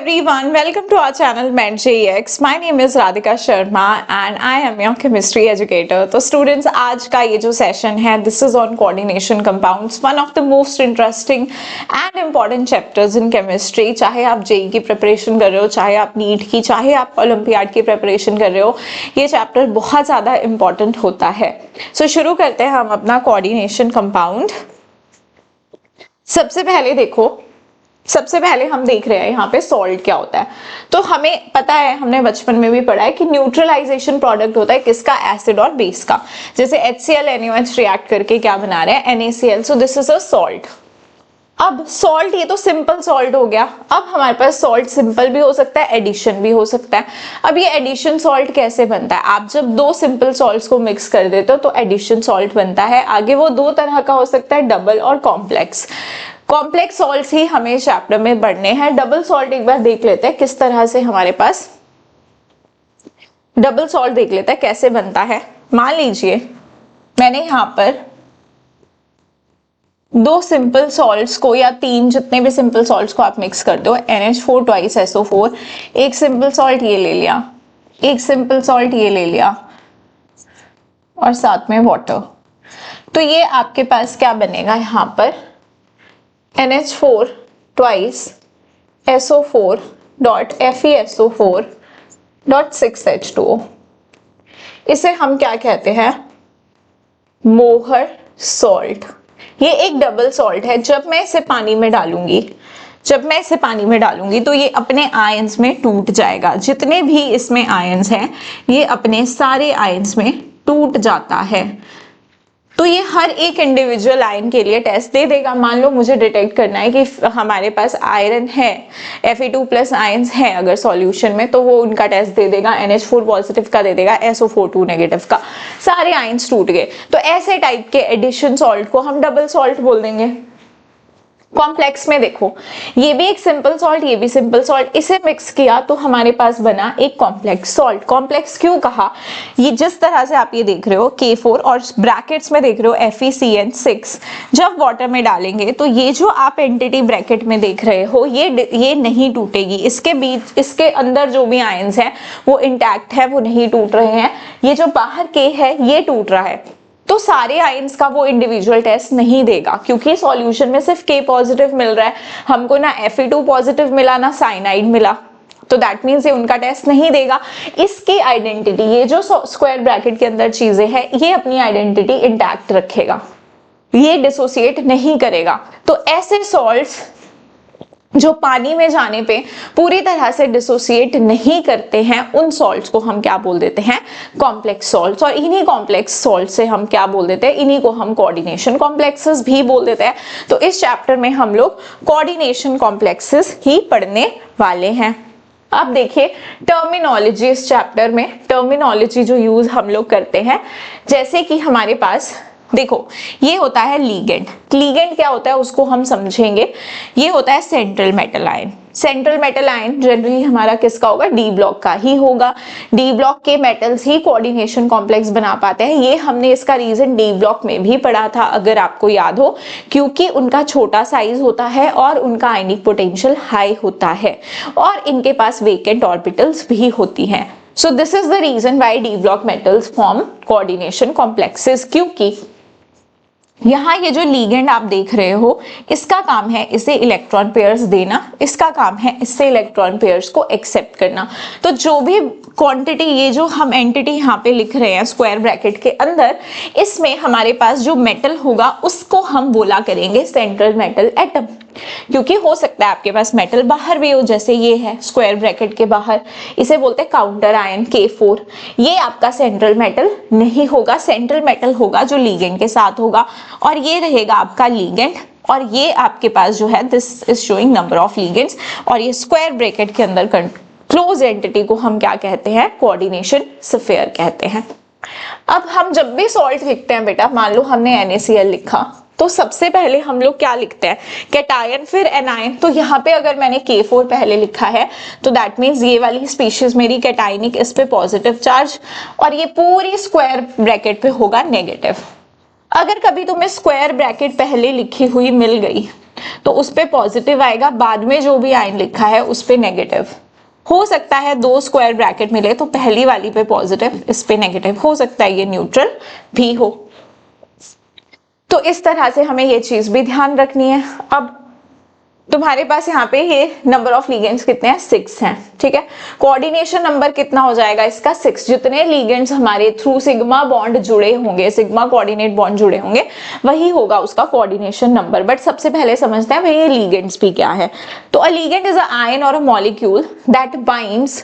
everyone, welcome to our channel MenJEX. My name is Radhika Sharma and I am your chemistry educator. तो students, आज का ये जो session है, this is on coordination compounds, one of the most interesting and important chapters in chemistry. चाहे आप JEE की preparation कर रहे हो, चाहे आप NEET की, चाहे आप Olympiad की preparation कर रहे हो, ये chapter बहुत ज़्यादा important होता है. So शुरू करते हैं हम अपना coordination compound. सबसे पहले हम देख रहे हैं यहाँ पे सॉल्ट क्या होता है. तो हमें पता है, हमने बचपन में भी पढ़ा है कि न्यूट्रलाइजेशन प्रोडक्ट होता है किसका, एसिड और बेस का. जैसे HCl NaOH रिएक्ट करके क्या बना रहे हैं, NaCl. So this is a salt. अब सॉल्ट, ये तो सिंपल सॉल्ट हो गया. अब हमारे पास सॉल्ट सिंपल भी हो सकता है, एडिशन भी हो सकता है. अब ये एडिशन सॉल्ट कैसे बनता है, आप जब दो सिंपल सॉल्ट्स को मिक्स कर देते हो तो एडिशन सॉल्ट बनता है. आगे वो दो तरह का हो सकता है, डबल और कॉम्प्लेक्स. कॉम्प्लेक्स सॉल्ट्स ही हमें चैप्टर में पढ़ने हैं. डबल सॉल्ट एक बार देख लेते हैं किस तरह से हमारे पास डबल सॉल्ट देख लेते हैं कैसे बनता है. मान लीजिए मैंने यहाँ पर दो सिंपल सॉल्ट्स को या तीन, जितने भी सिंपल सॉल्ट्स को आप मिक्स करते हो, NH4 ट्वाइस SO4, एक सिंपल सॉल्ट ये ले लिया, एक सिंपल सॉल्ट ये ले लिया और साथ में वाटर. तो ये आपके पास क्या बनेगा, यहाँ पर NH4 twice SO4 dot FeSO4 dot 6H2O. इसे हम क्या कहते हैं, मोहर सॉल्ट. ये एक डबल सॉल्ट है. जब मैं इसे पानी में डालूंगी तो ये अपने आयंस में टूट जाएगा. जितने भी इसमें आयंस हैं ये अपने सारे आयंस में टूट जाता है. तो ये हर एक इंडिविजुअल आयन के लिए टेस्ट दे देगा. मान लो मुझे डिटेक्ट करना है कि हमारे पास आयरन है, Fe2+ आयंस है अगर सॉल्यूशन में, तो वो उनका टेस्ट दे देगा. NH4 पॉजिटिव का दे देगा, SO4 नेगेटिव का. सारे आयंस टूट गए. तो ऐसे टाइप के एडिशन सॉल्ट को हम डबल सॉल्ट बोल देंगे. कॉम्प्लेक्स में देखो, ये भी एक सिंपल सॉल्ट, ये भी सिंपल सॉल्ट, इसे मिक्स किया तो हमारे पास बना एक कॉम्प्लेक्स सॉल्ट. कॉम्प्लेक्स क्यों कहा, ये जिस तरह से आप ये देख रहे हो K4 और ब्रैकेट्स में देख रहे हो FeCN6, जब वाटर में डालेंगे तो ये जो आप एंटिटी ब्रैकेट में देख रहे हो ये नहीं टूटेगी. इसके बीच, इसके अंदर जो भी आयंस हैं वो इंटैक्ट है, वो नहीं टूट रहे हैं. ये जो बाहर K है ये टूट रहा है. तो सारे आयंस का वो इंडिविजुअल टेस्ट नहीं देगा क्योंकि सॉल्यूशन में सिर्फ K पॉजिटिव मिल रहा है. हमको ना Fe2 पॉजिटिव मिला ना साइनाइड मिला, तो दैट मीन्स ये उनका टेस्ट नहीं देगा. इसकी आइडेंटिटी, ये जो स्क्वायर ब्रैकेट के अंदर चीजें हैं, ये अपनी आइडेंटिटी इंटैक्ट रखेगा, ये डिसोसिएट नहीं करेगा. तो ऐसे सॉल्ट्स जो पानी में जाने पे पूरी तरह से डिसोसिएट नहीं करते हैं, उन सॉल्ट्स को हम क्या बोल देते हैं, कॉम्प्लेक्स सॉल्ट्स. और इन्हीं कॉम्प्लेक्स सॉल्ट से हम क्या बोल देते हैं, इन्हीं को हम कोऑर्डिनेशन कॉम्प्लेक्सेस भी बोल देते हैं. तो इस चैप्टर में हम लोग कोऑर्डिनेशन कॉम्प्लेक्सेस ही पढ़ने वाले हैं. अब देखिए टर्मिनोलॉजी. इस चैप्टर में टर्मिनोलॉजी जो यूज हम लोग करते हैं, जैसे कि हमारे पास देखो ये होता है लीगेंड. लीगेंड क्या होता है उसको हम समझेंगे. ये होता है central metal ion. Central metal ion generally हमारा किसका होगा, D ब्लॉक का ही होगा. D ब्लॉक के मेटल्स ही कोऑर्डिनेशन कॉम्प्लेक्स बना पाते हैं. ये हमने इसका रीजन D ब्लॉक में भी पढ़ा था अगर आपको याद हो, क्योंकि उनका छोटा साइज होता है और उनका आयनिक पोटेंशियल हाई होता है और इनके पास वेकेंट ऑर्बिटल्स भी होती हैं. So this is the reason why D block metals form coordination complexes. क्योंकि यहाँ ये जो लीगेंड आप देख रहे हो, इसका काम है इसे इलेक्ट्रॉन पेयर्स देना, इसका काम है इससे इलेक्ट्रॉन पेयर्स को एक्सेप्ट करना. तो जो भी क्वांटिटी, ये जो हम एंटिटी यहाँ पे लिख रहे हैं स्क्वायर ब्रैकेट के अंदर, इसमें हमारे पास जो मेटल होगा उसको हम बोला करेंगे सेंट्रल मेटल एटम. क्योंकि हो सकता है आपके पास मेटल बाहर भी हो, जैसे ये है स्क्वायर ब्रैकेट के बाहर, इसे बोलते हैं काउंटर आयन K4. ये आपका सेंट्रल मेटल नहीं होगा. सेंट्रल मेटल होगा जो लीगेंड के साथ होगा और ये रहेगा आपका लीगेंड. और ये आपके पास जो है, this is showing number of ligands. और ये स्क्वायर ब्रैकेट के अंदर क्लोज एंटिटी को हम क्या कहते हैं, कोऑर्डिनेशन स्फीयर कहते हैं. अब हम जब भी सॉल्ट लिखते हैं बेटा, मान लो हमने NaCl लिखा, तो सबसे पहले हम लोग क्या लिखते हैं, कैटायन फिर एनायन. तो यहाँ पे अगर मैंने K4 पहले लिखा है तो दैट मीन्स ये वाली स्पीशीज मेरी कैटायनिक, इस पे पॉजिटिव चार्ज और ये पूरी स्क्वायर ब्रैकेट पे होगा नेगेटिव. अगर कभी तुम्हें स्क्वायर ब्रैकेट पहले लिखी हुई मिल गई तो उस पे पॉजिटिव आएगा, बाद में जो भी आयन लिखा है उस पे नेगेटिव। हो सकता है दो स्क्वायर ब्रैकेट मिले तो पहली वाली पे पॉजिटिव, इस पे नेगेटिव, हो सकता है ये न्यूट्रल भी हो। तो इस तरह से हमें ये चीज भी ध्यान रखनी है। अब तुम्हारे पास यहाँ पे ये नंबर ऑफ लिगेंड्स कितने हैं, 6 हैं, ठीक है। कोऑर्डिनेशन नंबर कितना हो जाएगा इसका, 6। जितने लिगेंड्स हमारे थ्रू सिग्मा बॉन्ड जुड़े होंगे, सिग्मा कोऑर्डिनेट बॉन्ड जुड़े होंगे, वही होगा उसका कोऑर्डिनेशन नंबर। बट सबसे पहले समझते हैं भाई ये लिगेंड्स भी क्या है। तो a ligand is a ion और a molecule that binds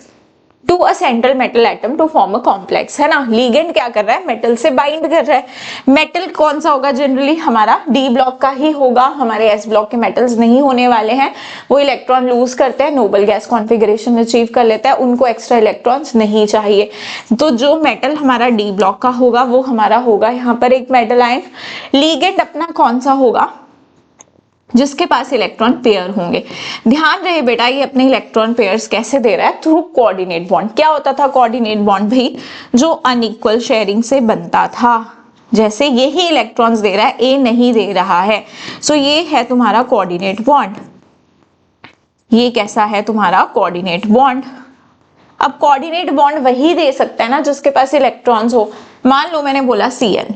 to a central metal atom to form a complex, है ना। लिगेंड क्या कर रहा है, मेटल से बाइंड कर रहा है। मेटल कौन सा होगा, जनरली हमारा डी ब्लॉक का ही होगा, हमारे एस ब्लॉक के मेटल्स नहीं होने वाले हैं। वो इलेक्ट्रॉन लूज करते हैं, नोबल गैस कॉन्फिगरेशन अचीव कर लेता है, उनको एक्स्ट्रा इलेक्ट्रॉन्स नहीं चाहिए। तो जो मेटल हमारा डी ब्लॉक का होगा वो हमारा होगा यहाँ पर एक मेटल आयन। लिगेंड अपना कौन सा होगा, जिसके पास इलेक्ट्रॉन पेयर होंगे। ध्यान रहे बेटा ये अपने इलेक्ट्रॉन पेयर्स कैसे दे रहा है, थ्रू कोऑर्डिनेट बॉन्ड। क्या होता था कोऑर्डिनेट बॉन्ड भी, जो अनइक्वल शेयरिंग से बनता था। जैसे यही इलेक्ट्रॉन्स दे रहा है, ए नहीं दे रहा है, सो ये है तुम्हारा कोऑर्डिनेट बॉन्ड। ये कैसा है तुम्हारा कोऑर्डिनेट बॉन्ड। अब कोऑर्डिनेट बॉन्ड वही दे सकता है ना जिसके पास इलेक्ट्रॉन्स हो। मान लो मैंने बोला Cl,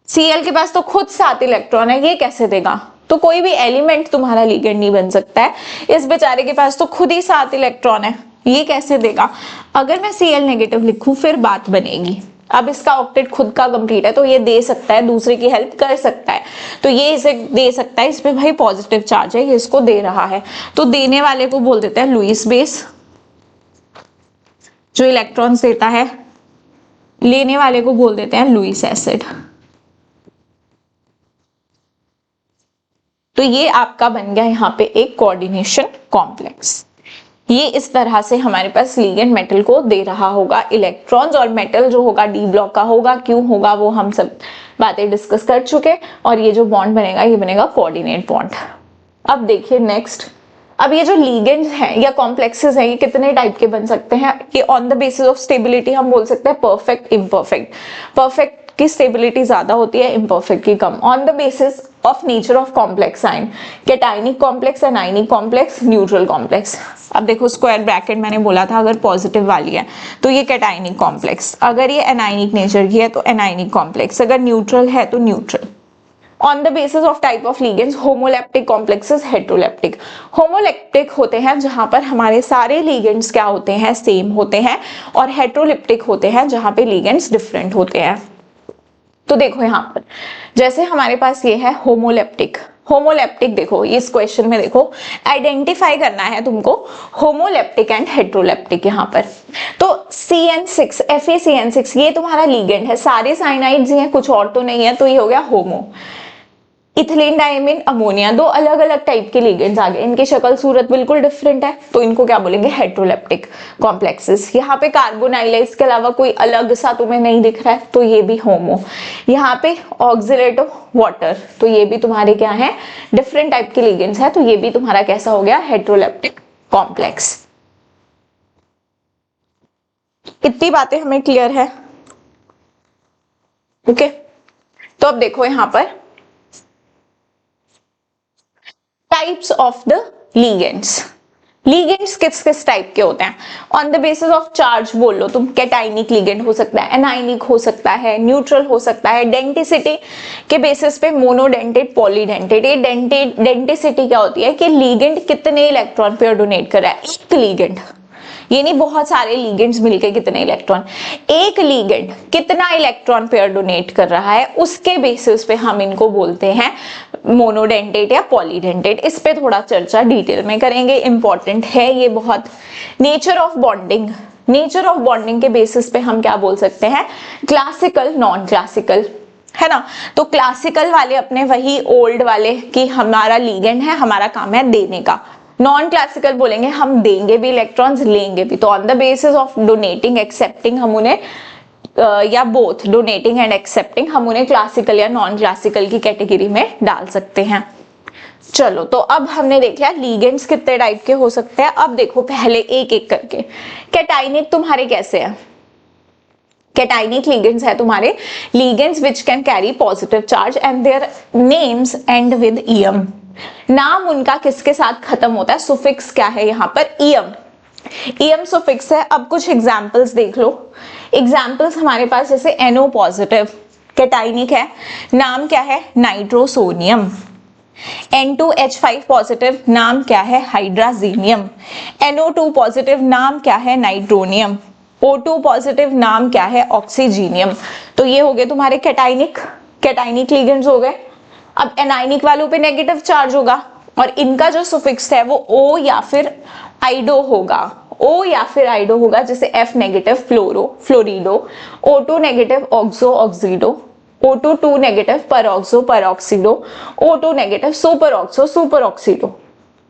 Cl के पास तो खुद 7 इलेक्ट्रॉन है, ये कैसे देगा। तो कोई भी एलिमेंट तुम्हारा लिगेंड नहीं बन सकता है, इस बेचारे के पास तो खुद ही 7 इलेक्ट्रॉन है, ये कैसे देगा। अगर मैं Cl नेगेटिव लिखूं फिर बात बनेगी। अब इसका ऑक्टेट खुद का कंप्लीट है तो ये दे सकता है, दूसरे की हेल्प कर सकता है, तो ये इसे दे सकता है। इस पे भाई पॉजिटिव चार्ज है, ये इसको दे रहा है, तो देने वाले को बोल देते हैं लुईस बेस, जो इलेक्ट्रॉन्स देता है। लेने वाले को बोल देते हैं लुईस एसिड। तो ये आपका बन गया यहाँ पे एक कोऑर्डिनेशन कॉम्प्लेक्स। ये इस तरह से हमारे पास लिगेंड मेटल को दे रहा होगा इलेक्ट्रॉन्स, और मेटल जो होगा डी ब्लॉक का होगा, क्यों होगा वो हम सब बातें डिस्कस कर चुके। और ये जो बॉन्ड बनेगा ये बनेगा कोऑर्डिनेट बॉन्ड। अब देखिए नेक्स्ट, अब ये जो लिगेंड्स हैं या कॉम्प्लेक्सेस हैं ये कितने टाइप के बन सकते हैं, कि on the basis of stability हम बोल सकते हैं परफेक्ट, इम्परफेक्ट। परफेक्ट की स्टेबिलिटी ज्यादा होती है, इम्परफेक्ट की कम। On the basis of nature of complex ion, cationic complex, anionic complex, neutral complex. अब देखो स्क्वायर ब्रैकेट मैंने बोला था अगर पॉजिटिव वाली है तो ये कैटायनिक कॉम्प्लेक्स, अगर ये एनायनिक नेचर की है तो एनायनिक कॉम्प्लेक्स, अगर न्यूट्रल है तो neutral. On the basis of type of ligands, homoleptic complexes, heteroleptic। homoleptic होते हैं जहां पर हमारे सारे ligands क्या होते हैं, सेम होते हैं, और heteroleptic होते हैं जहां पे ligands डिफरेंट होते हैं। तो देखो यहाँ पर जैसे हमारे पास ये है होमोलेप्टिक। होमोलेप्टिक देखो इस क्वेश्चन में देखो आइडेंटिफाई करना है तुमको होमोलेप्टिक एंड हेट्रोलेप्टिक। यहाँ पर तो CN6 FeCN6 ये तुम्हारा लिगेंड है, सारे साइनाइड्स ही हैं, कुछ और तो नहीं है, तो ये हो गया होमो। इथिलीन डाइमीन अमोनिया, दो अलग अलग टाइप के लिगेंड्स आ गए, इनकी शक्ल सूरत बिल्कुल डिफरेंट है, तो इनको क्या बोलेंगे, हेट्रोलेप्टिक कॉम्प्लेक्सेस। यहाँ पे कार्बोनाइलाइज के अलावा कोई अलग सा तुम्हें नहीं दिख रहा है तो ये भी होमो। यहाँ पे ऑक्सिलेट वाटर, तो ये भी तुम्हारे क्या है, डिफरेंट टाइप के लिगेंड्स है, तो ये भी तुम्हारा कैसा हो गया, हेट्रोलेप्टिक कॉम्प्लेक्स। इतनी बातें हमें क्लियर है, ओके। तो अब देखो यहाँ पर types of the ligands. Ligands किस किस टाइप के होते हैं, on the basis of charge बोल लो तुम, कैटाइनिक लिगेंड हो सकता है, एनाइनिक हो सकता है, न्यूट्रल हो सकता है, डेंटिसिटी के बेसिस पे मोनोडेंटेड, पॉलीडेंटेड। ये डेंटिसिटी क्या होती है कि लिगेंड कितने इलेक्ट्रॉन पेयर डोनेट कर रहा है, एक लिगेंड, ये नहीं बहुत सारे लिगेंड्स मिलके कितने इलेक्ट्रॉन, एक लिगेंड कितना इलेक्ट्रॉन पेयर डोनेट कर रहा है, उसके बेसिस पे हम इनको बोलते हैं मोनोडेंटेट या पॉलीडेंटेट। इस पे थोड़ा चर्चा डिटेल में करेंगे, इंपॉर्टेंट है ये बहुत। Nature of bonding, nature of bonding के बेसिस पे हम क्या बोल सकते हैं, क्लासिकल, नॉन क्लासिकल, है ना। तो क्लासिकल वाले अपने वही ओल्ड वाले कि हमारा लिगेंड है, हमारा काम है देने का। नॉन क्लासिकल बोलेंगे हम देंगे भी इलेक्ट्रॉन्स, लेंगे भी। तो on the basis of donating, accepting, हम उन्हें या बोथ डोनेटिंग एंड एक्सेप्टिंग, हम उन्हें क्लासिकल या नॉन क्लासिकल की कैटेगरी में डाल सकते हैं। चलो तो अब हमने देख लिया लिगेंड्स कितने टाइप के हो सकते हैं। अब देखो पहले एक एक करके, कैटाइनिक तुम्हारे कैसे हैं, कैटाइनिक लिगेंड्स है तुम्हारे ligands which can carry positive charge and their names and with EM. नाम उनका किसके साथ खत्म होता है, सुफिक्स क्या है यहाँ पर, ईएम। ईएम सुफिक्स है। अब कुछ एग्जांपल्स देख लो। एग्जांपल्स हमारे पास जैसे NO पॉजिटिव कैटाइनिक है, नाम क्या है, नाइट्रोसोनियम। N2H5 पॉजिटिव नाम क्या है, हाइड्राजीनियम। NO2 पॉजिटिव नाम क्या है, नाइट्रोनियम। O2 पॉजिटिव नाम क्या है, ऑक्सीजीनियम। तो ये हो गए तुम्हारे कैटाइनिक लिगेंड्स हो गए। अब एनाइनिक वालों पे नेगेटिव चार्ज होगा और इनका जो सुफिक्स है वो O या फिर आइडो होगा, O या फिर आइडो होगा, जैसे F negative fluoro fluorido, O2 negative oxo oxido, O2 2 negative peroxo peroxido, O2 negative super oxo super oxido,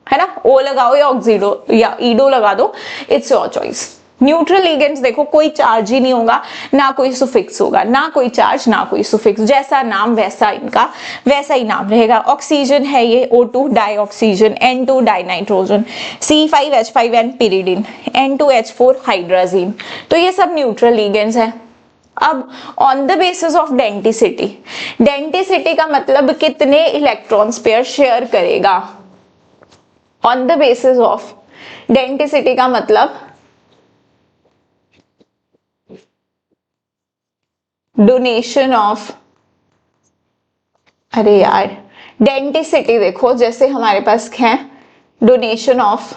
है ना। O लगाओ या ऑक्सीडो या ईडो लगा दो, it's your choice. Neutral ligands देखो कोई चार्ज ही नहीं होगा, ना कोई सुफिक्स होगा, ना कोई चार्ज ना कोई सुफिक्स, जैसा नाम वैसा इनका वैसा ही नाम रहेगा। ऑक्सीजन है ये O2 dioxygen, N2 dinitrogen, C5H5N pyridine, N2H4 hydrazine. तो ये सब न्यूट्रल लिगेंड्स है। अब on the basis of denticity, denticity का मतलब कितने इलेक्ट्रॉन्स पेयर शेयर करेगा। On the basis of denticity का मतलब डोनेशन ऑफ, अरे यार डेंटिसिटी देखो जैसे हमारे पास है डोनेशन ऑफ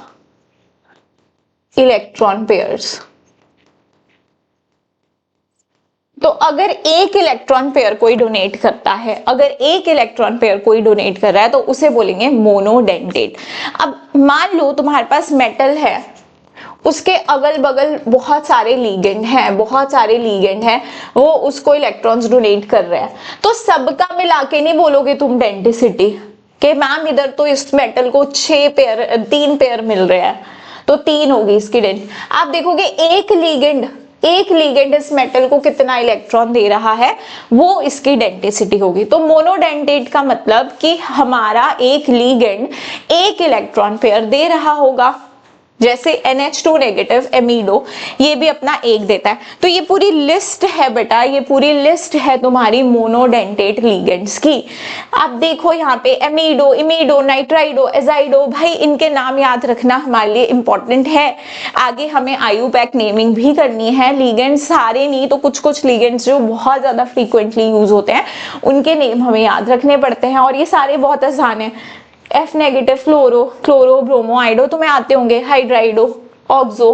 इलेक्ट्रॉन पेयर्स। तो अगर एक इलेक्ट्रॉन पेयर कोई डोनेट करता है, अगर एक इलेक्ट्रॉन पेयर कोई डोनेट कर रहा है तो उसे बोलेंगे मोनोडेंटेट। अब मान लो तुम्हारे पास मेटल है, उसके अगल बगल बहुत सारे लीगेंड हैं, बहुत सारे लीगेंड हैं, वो उसको इलेक्ट्रॉन्स डोनेट कर रहे हैं, तो सबका मिला के नहीं बोलोगे तुम डेंटिसिटी कि मैम इधर तो इस मेटल को 3 पेयर मिल रहे हैं, तो 3 होगी इसकी डेंट। आप देखोगे एक लीगेंड इस मेटल को कितना इलेक्ट्रॉन दे रहा है, वो इसकी डेंटिसिटी होगी। तो मोनोडेंटेट का मतलब कि हमारा एक लीगेंड एक इलेक्ट्रॉन पेयर दे रहा होगा, जैसे NH2 नेगेटिव एमिडो ये भी अपना एक देता है। तो ये पूरी लिस्ट है बेटा, ये पूरी लिस्ट है तुम्हारी मोनोडेंटेट लिगेंड्स की। आप देखो यहाँ पे एमिडो, इमिडो, नाइट्राइडो, एजाइडो, भाई इनके नाम याद रखना हमारे लिए इंपॉर्टेंट है। आगे हमें IUPAC नेमिंग भी करनी है। लिगेंड्स सारे नहीं तो कुछ कुछ लिगेंड्स जो बहुत ज्यादा फ्रीक्वेंटली यूज होते हैं उनके नेम हमें याद रखने पड़ते हैं, और ये सारे बहुत आसान है। F negative fluoro chloro bromo आइडो तुम्हें आते होंगे, हाइड्राइडो, ऑक्सो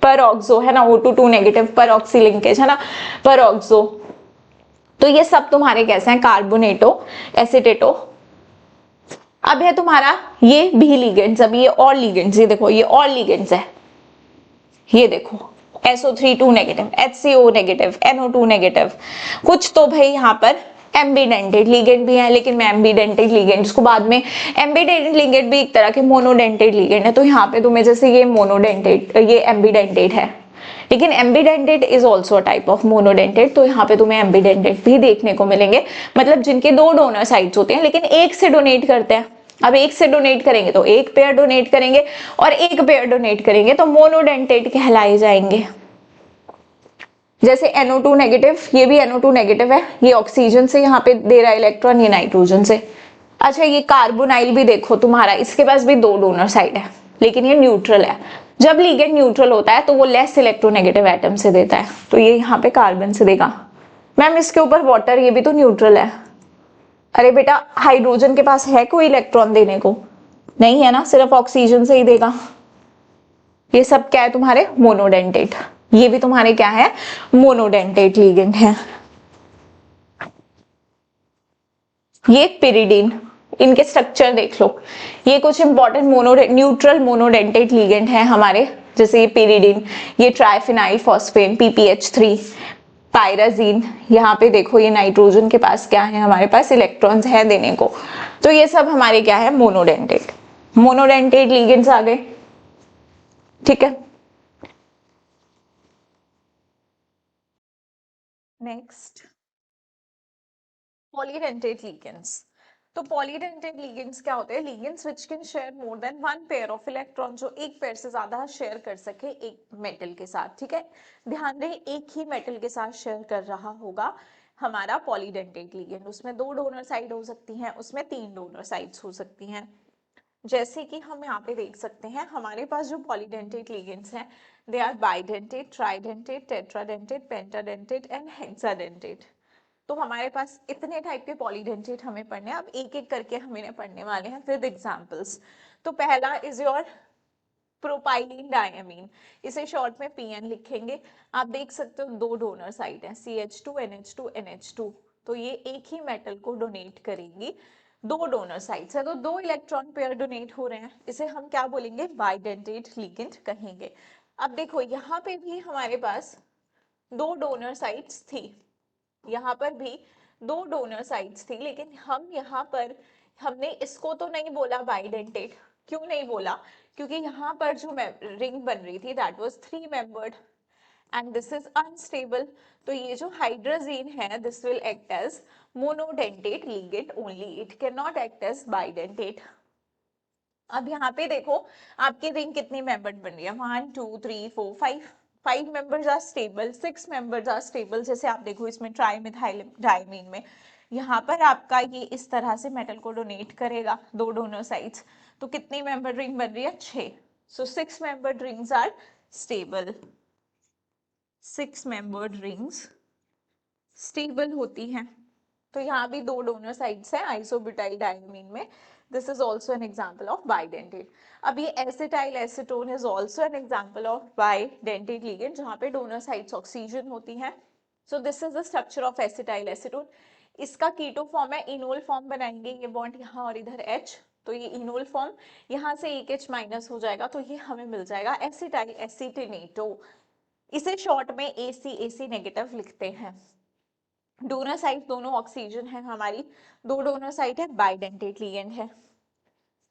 परऑक्सो, है ना, O2 2 नेगेटिव परऑक्सी लिंकेज, है ना, परऑक्सो। तो ये सब तुम्हारे कैसे हैं, कार्बोनेटो एसिटेटो। अब है तुम्हारा ये भी लिगेंड्स। अब ये और लिगेंड्स, ये देखो ये और लिगेंड्स है, ये देखो SO3 2 negative, HCO negative, NO2 negative. कुछ तो भाई यहाँ पर एम्बीडेंटेड लिगेंड भी है, लेकिन मैं एम्बीडेंटेड लिगेंड्स को बाद में, एम्बीडेंटेड लिगेंड भी एक तरह के मोनोडेंटेड लिगेंड है। तो यहाँ पे तुम्हें जैसे ये मोनोडेंटेड, ये एम्बीडेंटेड है, लेकिन एम्बीडेंटेड is also a type of monodentate. तो यहाँ पे तुम्हें एम्बीडेंटेड भी देखने को मिलेंगे, मतलब जिनके 2 डोनर साइट्स होते हैं लेकिन एक से डोनेट करते हैं। अब एक से डोनेट करेंगे तो एक पेयर डोनेट करेंगे, और एक पेयर डोनेट करेंगे तो मोनोडेंटेट कहलाए जाएंगे। जैसे NO2 नेगेटिव, ये भी NO2 नेगेटिव है, ये ऑक्सीजन से यहाँ पे दे रहा है इलेक्ट्रॉन, ये नाइट्रोजन से। अच्छा ये कार्बोनाइल भी देखो तुम्हारा, इसके पास भी 2 डोनर साइड है लेकिन ये न्यूट्रल है। जब लिगेंड न्यूट्रल होता है तो वो लेस इलेक्ट्रोनेगेटिव एटम से देता है, तो ये यहाँ पे कार्बन से देगा। मैम इसके ऊपर वाटर, ये भी तो न्यूट्रल है। अरे बेटा हाइड्रोजन के पास है कोई इलेक्ट्रॉन देने को, नहीं है ना, सिर्फ ऑक्सीजन से ही देगा। ये सब क्या है तुम्हारे मोनोडेंटेट, ये भी तुम्हारे क्या है मोनोडेंटेट लिगेंड है। ये पिरिडीन, इनके स्ट्रक्चर देख लो, ये कुछ इंपॉर्टेंट न्यूट्रल मोनोडेंटेट लिगेंड है हमारे, जैसे ये पिरिडीन, ये ट्राइफिनाइल फॉस्फेन PPH3, पायराजीन, यहाँ पे देखो ये नाइट्रोजन के पास क्या है, हमारे पास इलेक्ट्रॉन्स है देने को। तो ये सब हमारे क्या है मोनोडेंटेट लिगेंड्स आ गए, ठीक है। Next polydentate ligands. तो पॉलीडेंटेड लिगेंड्स क्या होते हैं? Ligands which can share more than one pair of electron, जो एक पेयर से ज्यादा शेयर कर सके एक मेटल के साथ, ठीक है। ध्यान रहे एक ही मेटल के साथ शेयर कर रहा होगा हमारा पॉलीडेंटेड लिगेंड। उसमें 2 डोनर साइड हो सकती हैं, उसमें 3 डोनर साइड्स हो सकती हैं। जैसे कि हम यहाँ पे देख सकते हैं हमारे पास जो पॉलीडेंटेड लिगेंड्स हैं, they are bidentate, tridentate, tetradentate, pentadentate and hexadentate. तो हमारे पास इतने टाइप के पॉलीडेंटेट हमें पढ़ने हैं। अब एक एक करके हम इन्हें पढ़ने वाले हैं विद एग्जांपल्स। तो पहला इज योर प्रोपाइलीन डायमीन, इसे शॉर्ट में पीएन लिखेंगे। आप देख सकते हो 2 डोनर साइड है, CH2 NH2 NH2, तो ये एक ही मेटल को डोनेट करेंगी। 2 डोनर साइड्स है तो 2 इलेक्ट्रॉन पेयर डोनेट हो रहे हैं, इसे हम क्या बोलेंगे? बाइडेंटेट लिगेंड कहेंगे। अब देखो यहाँ पे भी हमारे पास 2 डोनर साइड्स थी, यहाँ पर भी 2 डोनर साइड्स थी, लेकिन हम यहाँ पर हमने इसको तो नहीं बोला बाइडेंटेट। क्यों नहीं बोला? क्योंकि यहाँ पर जो रिंग बन रही थी that was 3 membered and this is unstable. तो ये जो हाइड्रोजीन है this will act as monodentate ligand only, it can not act as bidentate. अब यहाँ पे देखो आपकी रिंग कितनी मेंबर्ड बन रही है? 1 2 3 4 5। 5 members are stable, 6 members are stable. जैसे आप देखो इसमें ट्राइमिथाइल डायमीन में यहाँ पर आपका ये इस तरह से मेटल को डोनेट करेगा 2 डोनर साइड्स। तो कितनी मेंबर रिंग बन रही है? 6। So 6 membered rings are stable, 6 membered rings stable होती हैं। तो यहाँ भी 2 डोनर साइड्स हैं आइसोब्यूटाइल डायमीन में। This is also an example of bidentate. अब ये acetyl acetone is also an example of bidentate ligand, जहाँ पे डोनर साइड्स ऑक्सीजन होती हैं। So this is the structure of acetyl acetone. इसका keto form है, enol form बनाएंगे, ये बॉन्ड यहाँ और इधर H, तो ये इनोल फॉर्म, यहाँ से एक H माइनस हो जाएगा तो ये हमें मिल जाएगा एसिटाइल एसीटिनेटो। इसे शॉर्ट में AC नेगेटिव लिखते हैं। डोनर साइड दोनों ऑक्सीजन है हमारी, 2 डोनर साइड है, बाइडेंटेट लिगेंड है।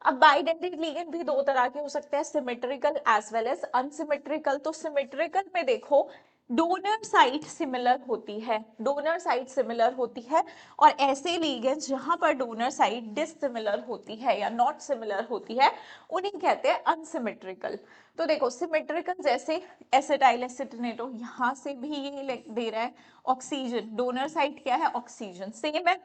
अब बाइडेंटेट लिगेंड भी 2 तरह के हो सकते हैं, symmetrical as well as unsymmetrical. तो सिमेट्रिकल में देखो डोनर साइड सिमिलर होती है, डोनर साइड सिमिलर होती है, और ऐसे लिगेंड्स जहां पर डोनर साइड डिससिमिलर होती है या नॉट सिमिलर होती है उन्हें कहते हैं अनसिमेट्रिकल। तो देखो सिमेट्रिकल जैसे एसिटाइल एसिटिनेटो, यहाँ से भी ये दे रहा है ऑक्सीजन, डोनर साइड क्या है? ऑक्सीजन, सेम है।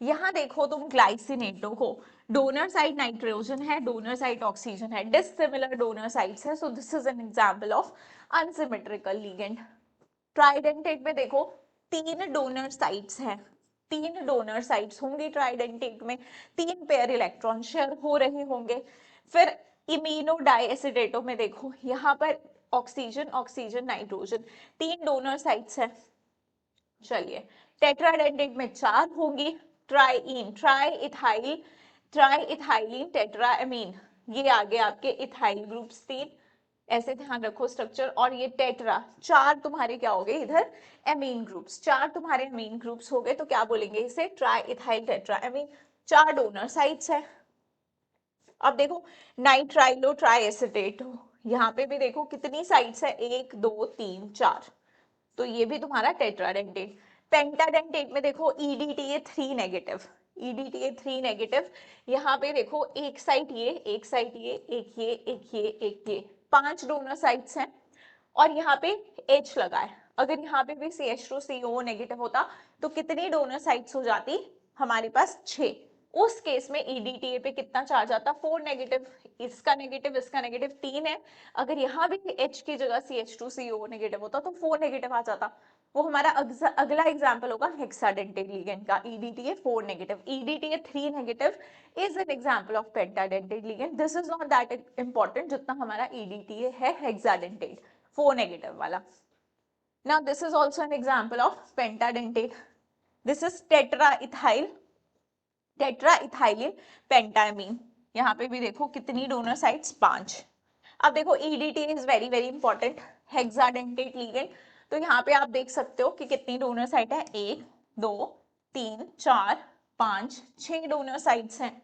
यहाँ देखो तुम ग्लाइसिनेटो को, डोनर साइड नाइट्रोजन है, डोनर साइड ऑक्सीजन है, डिसिमिलर डोनर साइड्स है। सो this is an example of unsymmetrical ligand. Tridentate में देखो 3 डोनर साइड्स हैं, 3 डोनर साइड्स होंगी ट्राइडेंटेट में, 3 पेयर इलेक्ट्रॉन शेयर हो रहे होंगे। फिर इमीनो डाइएसिडेटो में देखो यहाँ पर oxygen oxygen nitrogen, 3 donor sides हैं। चलिए टेट्राडेंटेट में 4 होंगी, ट्राइइन, ट्राई इथाइलिन टेट्राएमीन, ये आगे आपके इथाइल ग्रुप्स 3, ऐसे ध्यान रखो स्ट्रक्चर। और ये टेट्रा, 4 तुम्हारे क्या हो गए इधर? एमीन ग्रुप्स, 4 तुम्हारे एमीन ग्रुप्स हो गए, तो क्या बोलेंगे इसे? Try ethyl tetraammine. 4 donor sides है। अब देखो नाइट्राइलो ट्राइएसिटेट, यहाँ पे भी देखो कितनी साइड्स है? 1 2 3 4, तो ये भी तुम्हारा टेट्राडेंटेट। पेंटाडेंटेट में देखो EDTA 3 नेगेटिव, EDTA 3 नेगेटिव, यहाँ पे देखो एक साइड ये, एक साइड ये, एक ये, एक ये, एक ये, 5 डोनर साइड्स हैं, और यहाँ पे H लगा है। अगर यहाँ पे भी CH2CO नेगेटिव होता तो कितनी डोनर साइड्स हो जाती हमारे पास? 6। उस केस में EDTA पे कितना चार्ज आता? 4 नेगेटिव, इसका नेगेटिव 3 है। अगर यहाँ भी H की जगह CH2CO नेगेटिव होता तो 4 नेगेटिव आ जाता। वो हमारा अगला एग्जाम्पल होगा हेक्साडेंटेट लिगेंड का, EDTA 4 negative, EDTA 3 negative is an example of pentadentate ligand. This is not that important जितना हमारा EDTA है हेक्साडेंटेट 4 नेगेटिव वाला। Now this is also an example of pentadentate. This is टेट्राइथाइलिन पेंटामीन। यहाँ पे भी देखो कितनी डोनर साइड्स? 5। अब देखो EDTA is very very important, hexadentate ligand. तो यहाँ पे आप देख सकते हो कि कितनी डोनर साइड है? 1 2 3 4 5 6 डोनर साइड्स हैं।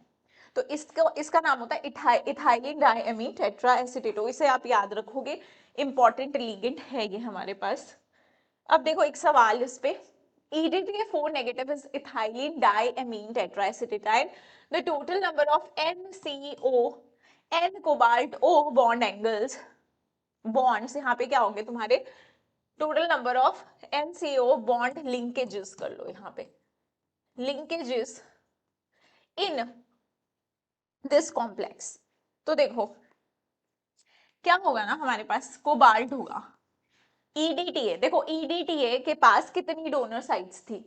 तो इसका नाम होता है इथाइलिन डायमीन टेट्राएसिटेटो, इसे आप याद रखोगे, इंपॉर्टेंट लिगेंड है ये हमारे पास। अब देखो एक सवाल इस पे, EDTA4 negative is ethylene diamine tetraacetyl. The total number of NCO N cobalt O bond angles bonds यहाँ पे क्या होंगे तुम्हारे total number of NCO bond linkages कर लो यहाँ पे लिंकेजेस इन दिस कॉम्प्लेक्स। तो देखो क्या होगा ना, हमारे पास कोबाल्ट होगा, EDTA देखो EDTA के पास कितनी डोनर साइट्स थी,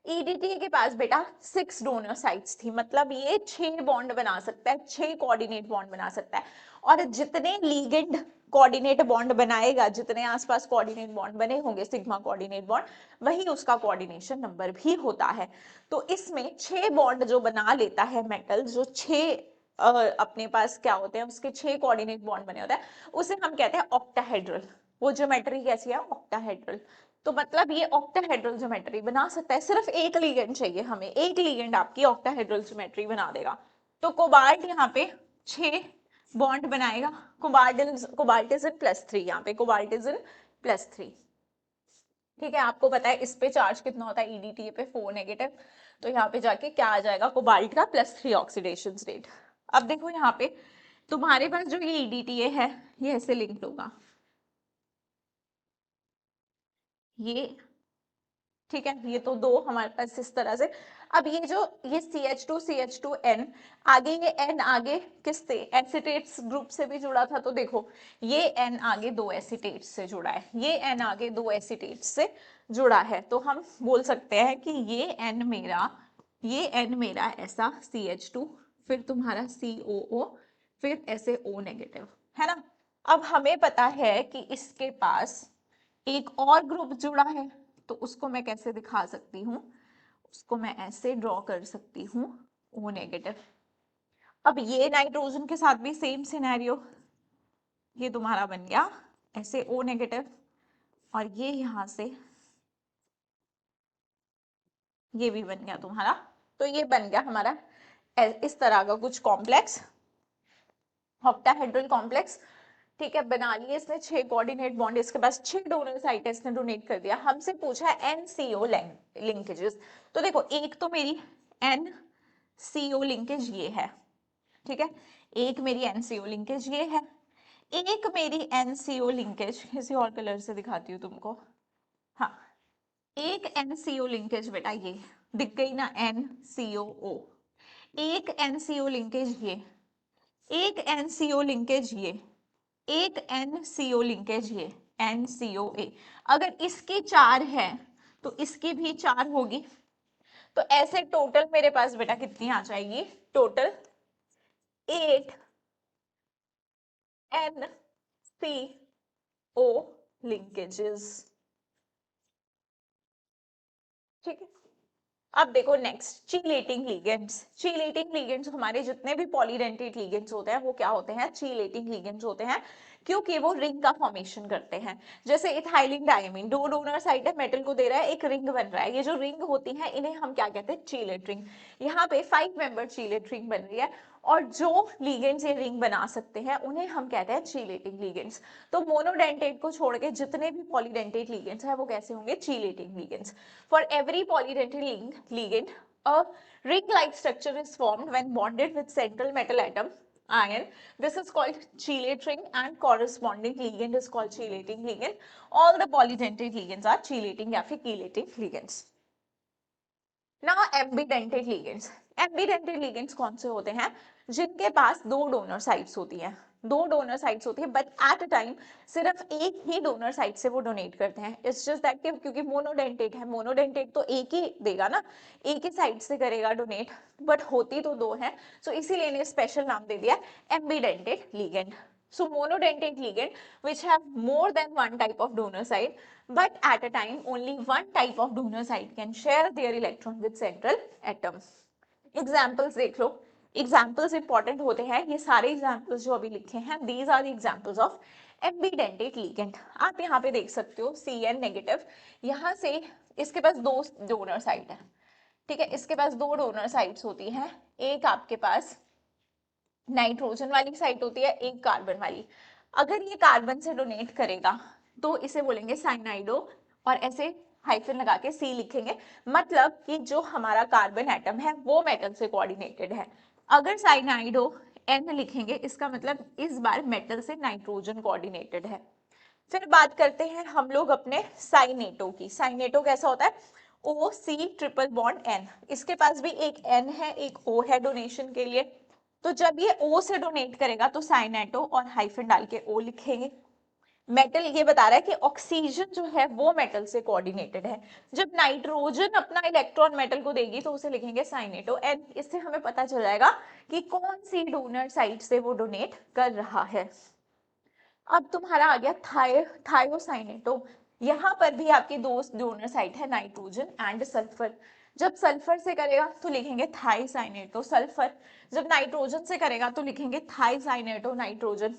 EDTA के पास बेटा 6 डोनर साइट्स थी, मतलब ये 6 बॉन्ड बना सकता है, 6 कोऑर्डिनेट बॉन्ड बना सकता है। और जितने लीगेंड कोऑर्डिनेट बॉन्ड बनाएगा, जितने आसपास कोऑर्डिनेट बॉन्ड बने होंगे सिग्मा कोऑर्डिनेट बॉन्ड, वही उसका कोऑर्डिनेशन नंबर भी होता है। तो इसमें 6 बॉन्ड जो बना लेता है मेटल, जो 6 अपने पास क्या होते हैं उसके 6 कोऑर्डिनेट बॉन्ड बने होते हैं, उसे हम कहते हैं ऑक्टाहेड्रल। वो ज्योमेट्री कैसी है, ऑक्टाहेड्रल। तो मतलब ये ऑक्टाहेड्रल ज्योमेट्री बना सकता है, सिर्फ एक लीगेंड चाहिए हमें, एक लीगेंड आपकी ऑक्टाहेड्रल ज्योमेट्री बना देगा। तो कोबाल्ट यहाँ पे 6 बॉन्ड बनाएगा, कोबाल्ट इज इन +3, यहाँ पे कोबाल्ट इज इन +3। ठीक है, आपको पता है इस पे चार्ज कितना होता है EDTA पे 4 नेगेटिव, तो यहाँ पे जाके क्या आ जाएगा, कोबाल्ट का +3 ऑक्सीडेशन रेट। अब देखो यहाँ पे तुम्हारे पास जो ये EDTA है ये ऐसे लिंक्ड होगा, ये ठीक है, ये तो दो हमारे पास इस तरह से। अब ये जो ये CH2CH2N, आगे ये N आगे किससे, एसिटेट्स ग्रुप से भी जुड़ा था, तो देखो ये N आगे 2 एसिटेट्स से जुड़ा है, ये N आगे 2 एसिटेट्स से जुड़ा है। तो हम बोल सकते हैं कि ये N मेरा ऐसा CH2, फिर तुम्हारा COO, फिर ऐसे O नेगेटिव, है ना। अब हमें पता है कि इसके पास एक और ग्रुप जुड़ा है, तो उसको मैं कैसे दिखा सकती हूँ, उसको मैं ऐसे ड्रॉ कर सकती हूँ O नेगेटिव। अब ये नाइट्रोजन के साथ भी सेम सिनेरियो, ये तुम्हारा बन गया ऐसे O नेगेटिव, और ये यहां से ये भी बन गया तुम्हारा। तो ये बन गया हमारा इस तरह का कुछ कॉम्प्लेक्स, ऑक्टाहेड्रल कॉम्प्लेक्स। ठीक है, बना लिए इसने 6 कोऑर्डिनेट बॉन्ड, इसके पास 6 डोनर साइट है, इसने डोनेट कर दिया। हमसे पूछा है NCO लिंकेजेस, तो देखो एक तो मेरी NCO लिंकेज ये है, ठीक है, एक मेरी NCO लिंकेज ये है, एक मेरी NCO लिंकेज किसी और कलर से दिखाती हूँ तुमको, हाँ, एक NCO लिंकेज बेटा ये दिख गई ना, NCOO, एक NCO लिंकेज ये, एक NCO लिंकेज ये, एक NCO लिंकेज ये NCOA। अगर इसकी 4 है तो इसकी भी 4 होगी, तो ऐसे टोटल मेरे पास बेटा कितनी आ जाएगी, टोटल 8 NCO लिंकेजेस। ठीक है, अब देखो नेक्स्ट, चीलेटिंग लिगेंड्स। चीलेटिंग लिगेंड्स हमारे जितने भी पॉलीडेंटेट लिगेंड्स होते हैं वो क्या होते हैं, चीलेटिंग लिगेंड्स होते हैं, क्योंकि वो रिंग का फॉर्मेशन करते हैं। जैसे इथाइलिन डायमीन, 2 डोनर साइड है, मेटल को दे रहा है, एक रिंग बन रहा है, ये जो रिंग होती है इन्हें हम क्या कहते हैं, चीलेट रिंग। यहाँ पे 5 मेंबर चीलेट रिंग बन रही है, और जो लिगेंड्स ये रिंग बना सकते हैं उन्हें हम कहते हैं चीलेटिंग लिगेंड्स। तो मोनोडेंटेट को छोड़ के जितने भी पॉलीडेंटेट लिगेंड्स है वो कैसे होंगे, चीलेटिंग ligands. For every polydentate ligand, a ring-like structure is formed when bonded with central metal atom ion. This is called chelate ring, and corresponding ligand is called chelating ligand. All the polydentate ligands are chelating या फिर chelating ligands. Now ambidentate ligands. Ambidentate ligands कौन से होते हैं, जिनके पास 2 donor sites होती हैं, 2 donor sites होती है, बट एट अ टाइम सिर्फ एक ही डोनर साइट से वो डोनेट करते हैं। इट्स जस्ट दैट क्योंकि मोनोडेंटेट है, मोनोडेंटेट तो एक ही देगा ना, एक ही साइड से करेगा डोनेट, बट होती तो 2 है, सो इसीलिए इन्हें स्पेशल नाम दे दिया ambidentate ligand. So monodentate ligand which have more than one type of donor site, but at a time only one type of donor site can share their electron with central atom. Examples देख लो, examples important होते हैं, ये सारे examples जो अभी लिखे हैं, these are the examples of ambidentate ligand. आप यहाँ पे देख सकते हो Cn नेगेटिव, यहाँ से इसके पास 2 डोनर साइट है, ठीक है, इसके पास 2 डोनर साइट्स होती हैं, एक आपके पास नाइट्रोजन वाली साइट होती है, एक कार्बन वाली। अगर ये कार्बन से डोनेट करेगा तो इसे बोलेंगे साइनाइडो, और ऐसे हाइफन लगा के सी लिखेंगे, मतलब कि जो हमारा कार्बन एटम है वो मेटल से कोऑर्डिनेटेड है। अगर साइनाइड हो एन लिखेंगे, इसका मतलब इस बार मेटल से नाइट्रोजन कोऑर्डिनेटेड है। फिर बात करते हैं हम लोग अपने साइनेटो की। साइनेटो कैसा होता है, ओ सी ट्रिपल बॉन्ड एन, इसके पास भी एक एन है एक ओ है डोनेशन के लिए। तो जब ये ओ से डोनेट करेगा तो साइनेटो और हाइफन डाल के ओ लिखेंगे। मेटल ये बता रहा है कि ऑक्सीजन जो है वो मेटल से कोऑर्डिनेटेड है। जब नाइट्रोजन अपना इलेक्ट्रॉन मेटल को देगी तो उसे लिखेंगे साइनेटो एन। इससे हमें पता चल जाएगा कि कौन सी डोनर साइड से वो डोनेट कर रहा है। अब तुम्हारा आ गया थायोसाइनेटो। यहाँ पर भी आपकी दो डोनर साइट है, नाइट्रोजन एंड सल्फर। जब सल्फर से करेगा तो लिखेंगे थाईसाइनेटो सल्फर, जब नाइट्रोजन से करेगा तो लिखेंगे थाईसाइनेटो नाइट्रोजन।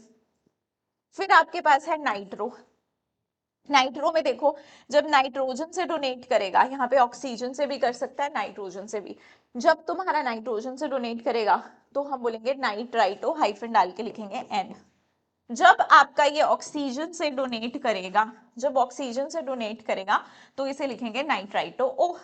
फिर आपके पास है नाइट्रो। नाइट्रो में देखो, जब नाइट्रोजन से डोनेट करेगा, यहाँ पे ऑक्सीजन से भी कर सकता है नाइट्रोजन से भी, जब तुम्हारा नाइट्रोजन से डोनेट करेगा तो हम बोलेंगे नाइट्राइटो, हाइफन डाल के लिखेंगे एन। जब आपका ये ऑक्सीजन से डोनेट करेगा, जब ऑक्सीजन से डोनेट करेगा तो इसे लिखेंगे nitrito O.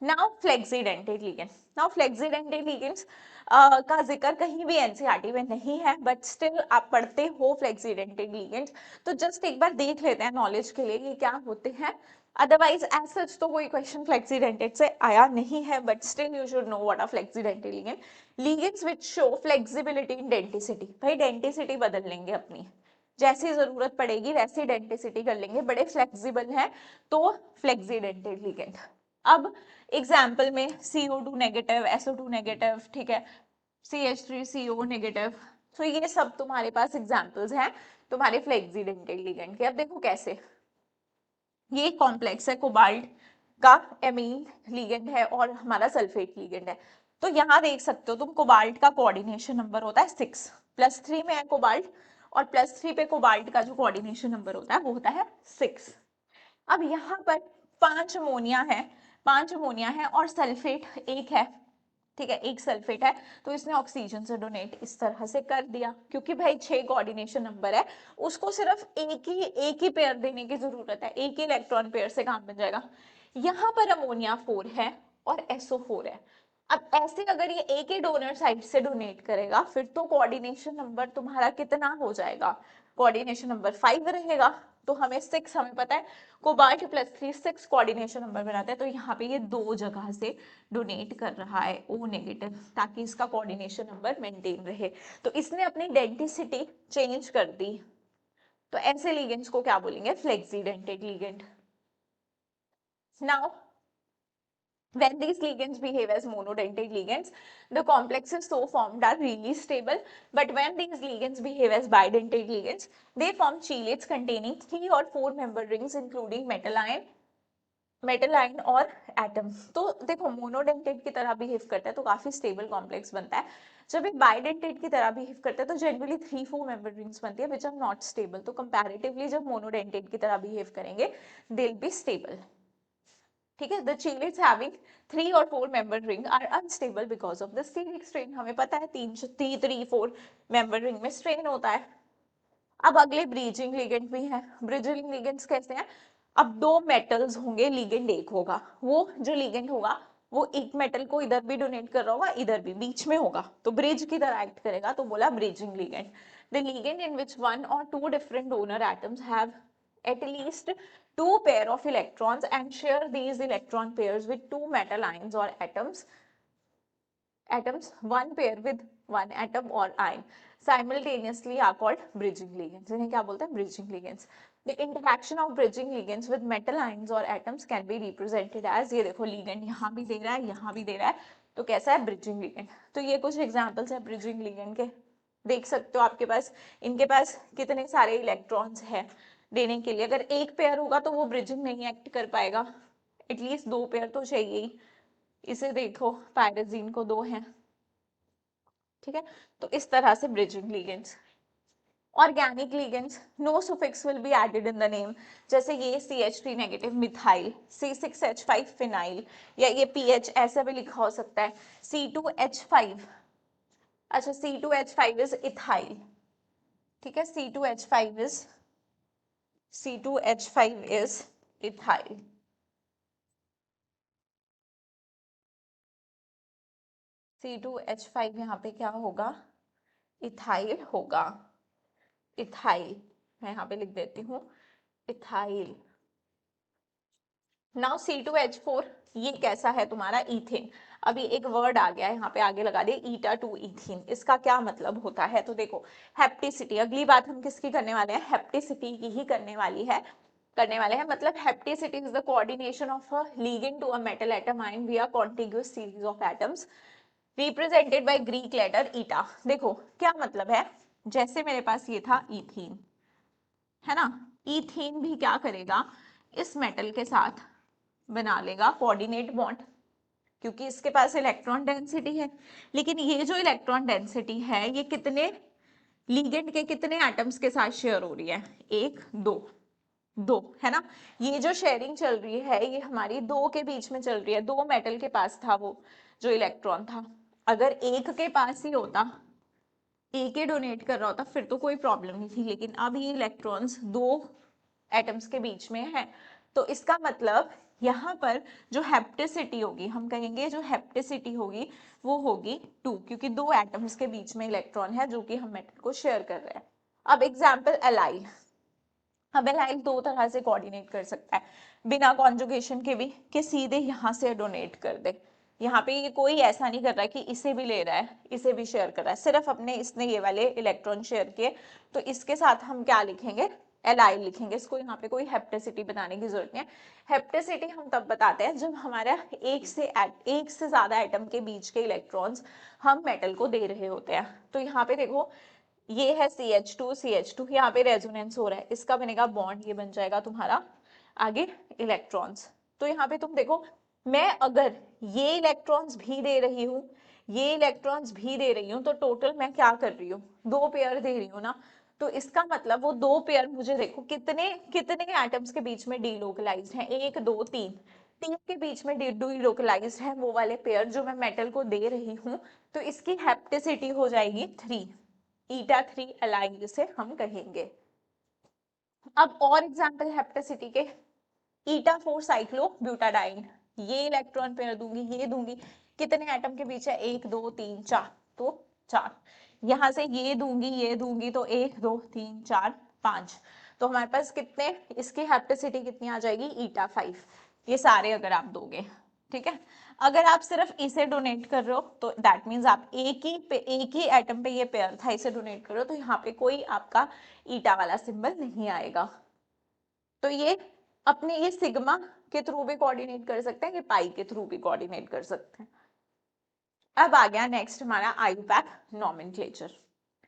Now flexidentate ligand. Now flexidentate ligands का जिक्र कहीं भी एनसीईआरटी में नहीं है, बट स्टिल आप पढ़ते हो फ्लेक्सीडेंटेड लिगेंड्स, तो जस्ट एक बार देख लेते हैं नॉलेज के लिए ये क्या होते हैं। अदरवाइज एज सच तो कोई क्वेश्चन फ्लेक्सीडेंटेड से आया नहीं है, but still you should know what are flexidentate ligand. Ligands which show flexibility in density. भाई डेंसिटी बदल लेंगे अपनी, जैसी जरूरत पड़ेगी वैसी डेंसिटी कर लेंगे, बड़े फ्लेक्सिबल हैं तो फ्लेक्सीडेंटेड लिगेंड। अब एग्जाम्पल में CO2 नेगेटिव, SO2 नेगेटिव, ठीक है, CH3CO नेगेटिव, तो ये सब तुम्हारे पास एग्जाम्पल्स हैं तुम्हारे फ्लेक्सीडेंटेड लिगेंड के। अब देखो कैसे, ये कॉम्प्लेक्स है, कोबाल्ट का एमीन लिगेंड है और हमारा सल्फेट लिगेंड है। तो यहाँ देख सकते हो तुम, कोबाल्ट का कोऑर्डिनेशन नंबर होता है 6, +3 में है कोबाल्ट, और +3 पे कोबाल्ट का जो कोऑर्डिनेशन नंबर होता है वो होता है 6। अब यहाँ पर 5 अमोनिया है, 5 अमोनिया है और सल्फेट एक है, ठीक है, एक सल्फेट है, तो इसने ऑक्सीजन से डोनेट इस तरह से कर दिया, क्योंकि भाई 6 कोऑर्डिनेशन नंबर है, उसको सिर्फ एक ही पेयर देने की जरूरत है, एक ही इलेक्ट्रॉन पेयर से काम बन जाएगा। यहाँ पर अमोनिया 4 है और SO4 है। अब ऐसे अगर ये एक ही डोनर साइड से डोनेट करेगा फिर तो कोऑर्डिनेशन नंबर तुम्हारा कितना हो जाएगा, कोऑर्डिनेशन नंबर 5 रहेगा। तो हमें 6 हमें पता है, कोबाल्ट +3 6 कोऑर्डिनेशन नंबर बनाते हैं, तो यहाँ पे ये दो जगह से डोनेट कर रहा है O नेगेटिव, ताकि इसका कोऑर्डिनेशन नंबर मेंटेन रहे। तो इसने अपनी डेंसिटी चेंज कर दी, तो ऐसे लिगेंड्स को क्या बोलेंगे, flexidentate ligand. Now when these ligands behave as monodentate ligands, the complexes so formed are really stable, but when these ligands behave as bidentate ligands, they form chelates containing 3 or 4 member rings including metal ion और atom. तो देखो monodentate की तरह behave करता है तो काफी stable complex बनता है, जब एक बाइडेंटेट की तरह बिहेव करता है तो जनरली 3-4 मेंबर रिंग्स बनती है विच आर नॉट स्टेबल। तो कंपैरेटिवली जब मोनोडेंटेट की तरह बिहेव करेंगे दे विल बी स्टेबल, ठीक है। द चेलेट्स हैविंग 3 और 4 member ring are unstable because of the steric strain. हमें पता है 3-4 मेंबर रिंग में स्ट्रेन होता है। अब अगले ब्रीजिंग लिगेंड भी है। ब्रिजिंग लिगेंड्स कैसे हैं, अब दो मेटल्स होंगे, लिगेंड एक होगा, वो जो लिगेंड होगा वो एक मेटल को इधर भी डोनेट कर रहा होगा इधर भी, बीच में होगा, तो ब्रिज की तरह एक्ट करेगा, तो बोला bridging ligand. The ligand in which 1 or 2 different donor atoms have at least 2 pair of electrons and share these electron pairs with 2 metal ions or atoms 1 pair with 1 atom or ion simultaneously are called bridging ligands। इन्हें क्या बोलते हैं, bridging ligands। The interaction of bridging ligands with metal ions or atoms can be represented as, ये देखो ligand यहाँ भी दे रहा है यहाँ भी दे रहा है, तो कैसा है, bridging ligand। तो ये कुछ एग्जाम्पल्स है bridging ligand के, देख सकते हो आपके पास, इनके पास कितने सारे इलेक्ट्रॉन्स हैं देने के लिए। अगर एक पेयर होगा तो वो ब्रिजिंग नहीं एक्ट कर पाएगा, एटलीस्ट 2 पेयर तो चाहिए ही। इसे देखो पायरेजीन को 2 हैं, ठीक है। तो इस तरह से bridging ligands. Organic ligands, no suffix will be added in the name, जैसे ये CH3 negative methyl, C6H5 phenyl, या ये PH ऐसा भी लिखा हो सकता है, C2H5, अच्छा C2H5 इज इथाइल, ठीक है, C2H5 इज इथाइल। C2H5 यहाँ पे क्या होगा, इथाइल होगा, इथाइल। मैं यहाँ पे लिख देती हूँ इथाइल। नाउ C2H4 ये कैसा है तुम्हारा, इथेन। अभी एक वर्ड आ गया है यहाँ पे आगे लगा दिया, ईटा टू इथीन। इसका क्या मतलब होता है, तो देखो हेप्टिसिटी, अगली बात हम किसकी करने वाले हैं, हेप्टिसिटी की ही करने वाले हैं। मतलब hapticity is the coordination of a ligand to a metal atom ion via contiguous series of atoms represented by Greek letter eta. देखो क्या मतलब है, जैसे मेरे पास ये था इथीन, है ना, इथीन भी क्या करेगा, इस मेटल के साथ बना लेगा कोऑर्डिनेट बॉन्ड, क्योंकि इसके पास इलेक्ट्रॉन डेंसिटी है। लेकिन ये जो इलेक्ट्रॉन डेंसिटी है ये कितने लीगेंड के कितने एटम्स के साथ शेयर हो रही है, एक दो, दो, है ना। ये जो शेयरिंग चल रही है ये हमारी दो के बीच में चल रही है। दो मेटल के पास था वो जो इलेक्ट्रॉन था, अगर एक के पास ही होता, एक ही डोनेट कर रहा होता, फिर तो कोई प्रॉब्लम नहीं थी। लेकिन अब ये इलेक्ट्रॉन्स दो एटम्स के बीच में है, तो इसका मतलब यहाँ पर जो हेप्टिसिटी होगी, हम कहेंगे जो हेप्टिसिटी होगी वो होगी 2, क्योंकि दो एटम्स के बीच में इलेक्ट्रॉन है जो कि हम मेटल को शेयर कर रहे हैं। अब एग्जाम्पल एलाइल, अब एलाइल दो तरह से कोऑर्डिनेट कर सकता है बिना कॉन्जुगेशन के भी, कि सीधे यहाँ से डोनेट कर दे। यहाँ पे ये कोई ऐसा नहीं कर रहा है कि इसे भी ले रहा है इसे भी शेयर कर रहा है, सिर्फ अपने इसने ये वाले इलेक्ट्रॉन शेयर किए, तो इसके साथ हम क्या लिखेंगे, एलाइल लिखेंगे। इसको यहाँ पे कोई हेप्टिसिटी बनाने की जरूरत नहीं है। हेप्टिसिटी हम तब बताते हैं जब हमारा एक से ज्यादा एटम के बीच के इलेक्ट्रॉन्स हम मेटल को दे रहे होते हैं। तो यहाँ पे देखो ये है CH2 यहाँ पे रेजोनेंस हो रहा है, इसका बनेगा बॉन्ड, ये बन जाएगा तुम्हारा आगे इलेक्ट्रॉन्स। तो यहाँ पे तुम देखो, मैं अगर ये इलेक्ट्रॉन्स भी दे रही हूँ ये इलेक्ट्रॉन्स भी दे रही हूँ, तो टोटल मैं क्या कर रही हूँ, दो पेयर दे रही हूँ ना। तो इसका मतलब वो दो पेयर मुझे देखो कितने कितने एटम्स के बीच में डीलोकलाइज्ड हैं, एक दो तीन, तीन के बीच में डीलोकलाइज्ड है वो वाले पेयर जो मैं मेटल को दे रही हूँ। तो इसकी हेप्टिसिटी हो जाएगी 3, ईटा 3 एलाइल से हम कहेंगे। अब और एग्जांपल हेप्टिसिटी के, ईटा 4 साइक्लोब्यूटाडाइन, ये इलेक्ट्रॉन पेयर दूंगी ये दूंगी, कितने एटम के बीच है, एक दो तीन चार, तो चार। यहां से ये दूंगी तो एक दो तीन चार पांच, तो हमारे पास कितने, इसकी हेप्टिसिटी कितनी आ जाएगी, ईटा 5। ये सारे अगर आप दोगे, ठीक है। अगर आप सिर्फ इसे डोनेट कर रहे हो तो दैट मीन्स आप एक ही एटम पे ये पेयर था, इसे डोनेट कर रहे हो, तो यहाँ पे कोई आपका ईटा वाला सिंबल नहीं आएगा। तो ये अपने ये सिग्मा के थ्रू भी कोऑर्डिनेट कर सकते हैं, ये पाई के थ्रू भी कोऑर्डिनेट कर सकते हैं। अब आ गया नेक्स्ट हमारा आयुपैक नॉमेनक्लेचर,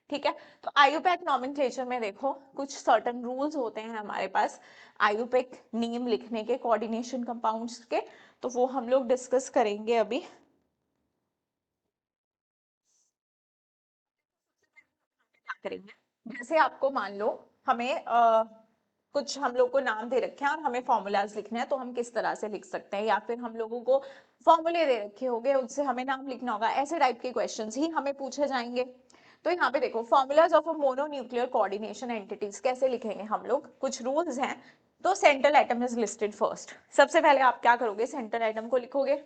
ठीक है। तो आयुपैक नॉमेनक्लेचर में देखो कुछ सर्टेन रूल्स होते हैं हमारे पास आयुपैक नेम लिखने के, कोऑर्डिनेशन कंपाउंड्स के, तो वो हम लोग डिस्कस करेंगे अभी। क्या करेंगे, जैसे आपको मान लो हमें कुछ हम लोग को नाम दे रखे हैं और हमें फॉर्मूलाज लिखने हैं, तो हम किस तरह से लिख सकते हैं, या फिर हम लोगों को फॉर्मूले दे रखे होंगे उससे हमें नाम लिखना होगा, ऐसे टाइप के क्वेश्चंस ही हमें पूछे जाएंगे। तो यहाँ पे देखो formulas of a mononuclear coordination entities कैसे लिखेंगे हम लोग, कुछ रूल्स हैं। तो central atom is listed first, सबसे पहले आप क्या करोगे, सेंट्रल एटम को लिखोगे।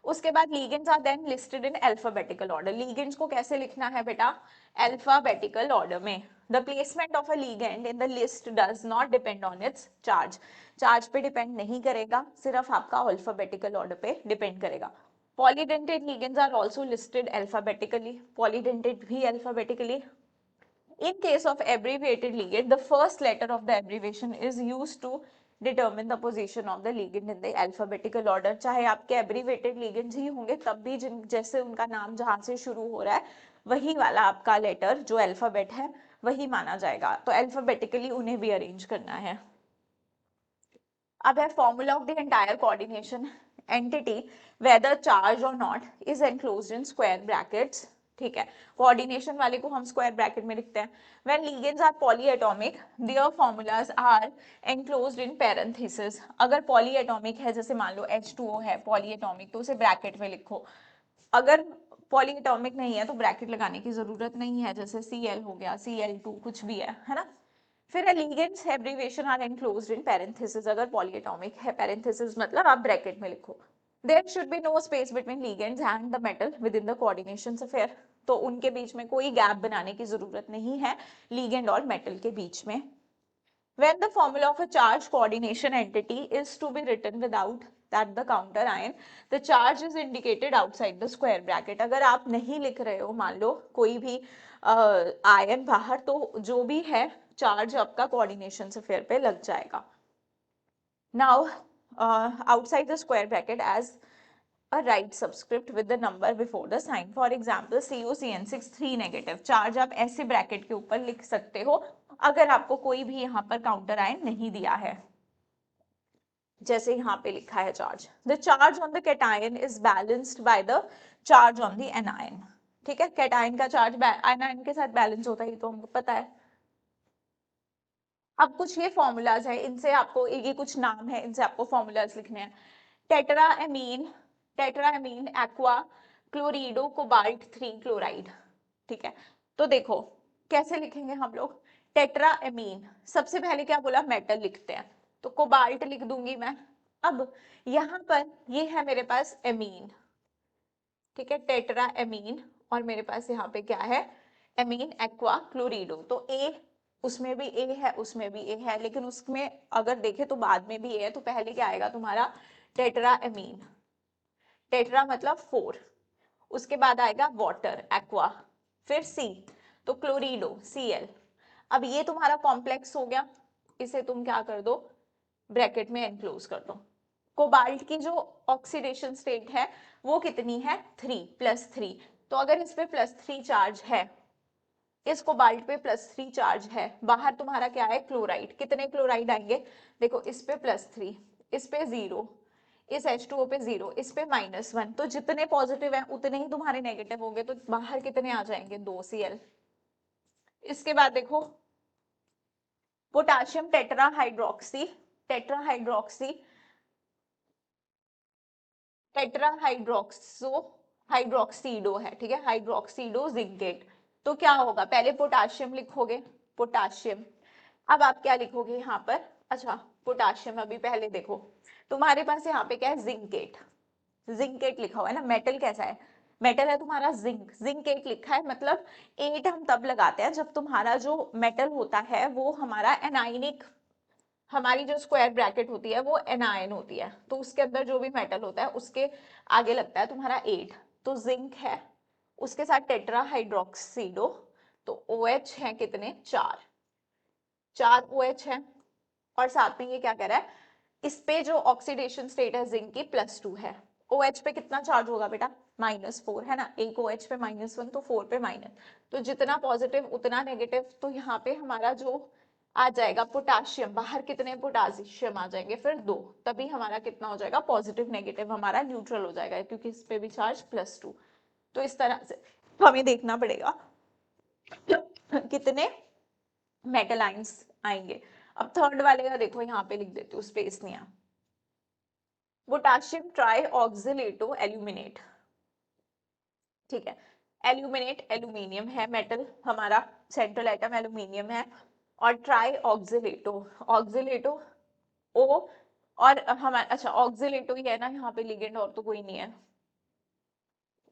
उसके बाद ligands are then listed in alphabetical order, ligands को कैसे लिखना है बेटा, अल्फाबेटिकल ऑर्डर में। The placement of a ligand in the list does not depend on its charge, charge पे डिपेंड नहीं करेगा, सिर्फ आपका अल्फाबेटिकल ऑर्डर पे डिपेंड करेगा। Polydentate ligands are also listed alphabetically, polydentate भी alphabetically. In case of abbreviated ligand, the first letter of the abbreviation is used to determine the position of the ligand in the alphabetical order। चाहे आपके abbreviated ligands ही होंगे तब भी जिन जैसे उनका नाम जहां से शुरू हो रहा है वही वाला आपका लेटर जो अल्फाबेट है वही माना जाएगा, तो अल्फाबेटिकली उन्हें भी अरेंज करना है। अब है formula of the entire coordination entity whether charge और not is enclosed in square brackets, ठीक है। कोऑर्डिनेशन वाले को हम स्क्वायर ब्रैकेट में लिखते हैं। When ligands are polyatomic their formulas are enclosed in parenthesis, अगर पॉलीएटॉमिक है जैसे मान लो H2O है पॉलीएटॉमिक तो उसे ब्रैकेट में लिखो, अगर पॉलीएटॉमिक नहीं है तो ब्रैकेट लगाने की जरूरत नहीं है, जैसे Cl हो गया Cl2 कुछ भी है ना। फिर ligands abbreviation are enclosed in parenthesis, अगर पॉलीएटॉमिक है, पैरेंथेसिस मतलब आप ब्रैकेट में लिखो। There should be no space between ligands and the metal within the coordination sphere, तो उनके बीच में कोई गैप बनाने की जरूरत नहीं है लिगेंड और मेटल के बीच में। When the formula of a charge coordination entity is to be written without that the counter ion, the charge is indicated outside the square bracket. अगर आप नहीं लिख रहे हो, मान लो कोई भी आयन बाहर, तो जो भी है चार्ज आपका कोऑर्डिनेशन से फेयर पे लग जाएगा। Now outside the square bracket as a right subscript with the number before the sign. For example, CuCN6 3 negative charge आप ऐसे ब्रैकेट के ऊपर लिख सकते हो अगर आपको कोई भी यहाँ पर काउंटर आयन नहीं दिया है, जैसे यहाँ पे लिखा है charge. The charge on the cation is balanced by the charge on the anion. ठीक है, कैटायन का चार्ज एनायन के साथ बैलेंस होता है, ये तो हमको पता है। अब कुछ ये फॉर्मूलाज है, इनसे आपको ये कुछ नाम है, इनसे आपको फॉर्मूलाज लिखने हैं। Tetraammine aqua chlorido cobalt 3 chloride. ठीक है, तो देखो कैसे लिखेंगे हम लोग। टेट्राएमीन, सबसे पहले क्या बोला, मेटल लिखते हैं, तो कोबाल्ट लिख दूंगी मैं। अब यहाँ पर ये है मेरे पास एमीन, ठीक है, टेट्राएमीन, और मेरे पास यहाँ पे क्या है, एमीन एक्वा क्लोरिडो। तो ए, उसमें भी ए है, उसमें भी ए है, लेकिन उसमें अगर देखे तो बाद में भी ए है, तो पहले क्या आएगा तुम्हारा टेट्राएमीन, टेट्रा मतलब 4, उसके बाद आएगा वाटर एक्वा, फिर सी, तो क्लोरिडो Cl। अब ये तुम्हारा कॉम्प्लेक्स हो गया, इसे तुम क्या कर दो, ब्रैकेट में एनक्लोज कर दो। कोबाल्ट की जो ऑक्सीडेशन स्टेट है वो कितनी है, 3 +3, तो अगर इस पे +3 चार्ज है, इस कोबाल्ट पे +3 चार्ज है, बाहर तुम्हारा क्या है, क्लोराइड, कितने क्लोराइड आएंगे, देखो इस पे +3, इस पे 0, इस H2O पे 0, इस पे -1, तो जितने पॉजिटिव हैं उतने ही तुम्हारे नेगेटिव होंगे, तो बाहर कितने आ जाएंगे, 2 Cl। इसके बाद देखो पोटाशियम टेट्राहाइड्रोक्सी, टेट्राहाइड्रोक्सी टेट्राहाइड्रोक्सो हाइड्रोक्सीडो है, ठीक है, हाइड्रोक्सीडो जिंकेट। तो क्या होगा, पहले पोटाशियम लिखोगे, पोटाशियम, अब आप क्या लिखोगे यहाँ पर, अच्छा पोटाशियम, अभी पहले देखो तुम्हारे पास यहाँ पे क्या है, जिंकेट, जिंकेट लिखा हुआ है ना, मेटल कैसा है, मेटल है तुम्हारा जिंक, जिंकेट लिखा है, मतलब 8 हम तब लगाते हैं जब तुम्हारा जो मेटल होता है वो हमारा एनाइनिक, हमारी जो स्क्वायर ब्रैकेट होती है वो एनायन होती है, तो उसके अंदर जो भी मेटल होता है उसके आगे लगता है तुम्हारा 8, तो जिंक है, उसके साथ टेट्राहाइड्रोक्सीडो, तो OH है कितने, 4 OH है, और साथ में ये क्या कह रहा है, इस पे जो ऑक्सीडेशन स्टेट है जिंक की +2 है, OH पे कितना चार्ज होगा बेटा, -4 है ना, एक OH पे -1, तो 4 पे माइनस, तो जितना पॉजिटिव उतना नेगेटिव, तो यहाँ पे हमारा जो आ जाएगा पोटाशियम, बाहर कितने पोटाशियम आ जाएंगे, फिर 2, तभी हमारा कितना हो जाएगा, पॉजिटिव नेगेटिव हमारा न्यूट्रल हो जाएगा, क्योंकि इस पे भी चार्ज +2। तो इस तरह से हमें देखना पड़ेगा कितने मेटल आइंस आएंगे। अब थर्ड वाले का देखो, यहाँ पे लिख देती हूँ, स्पेस नहीं है, पोटाशियम ट्राई ऑक्सिलेटो एल्यूमिनेट, ठीक है, एल्यूमिनेट एल्यूमिनियम है मेटल, हमारा सेंट्रल एटम एल्यूमिनियम है, और ट्राई ऑक्सिलेटो, ऑक्सिलेटो ओ, और हमारा, अच्छा ऑक्सिलेटो ही है ना यहाँ पे लिगेंड, और तो कोई नहीं है,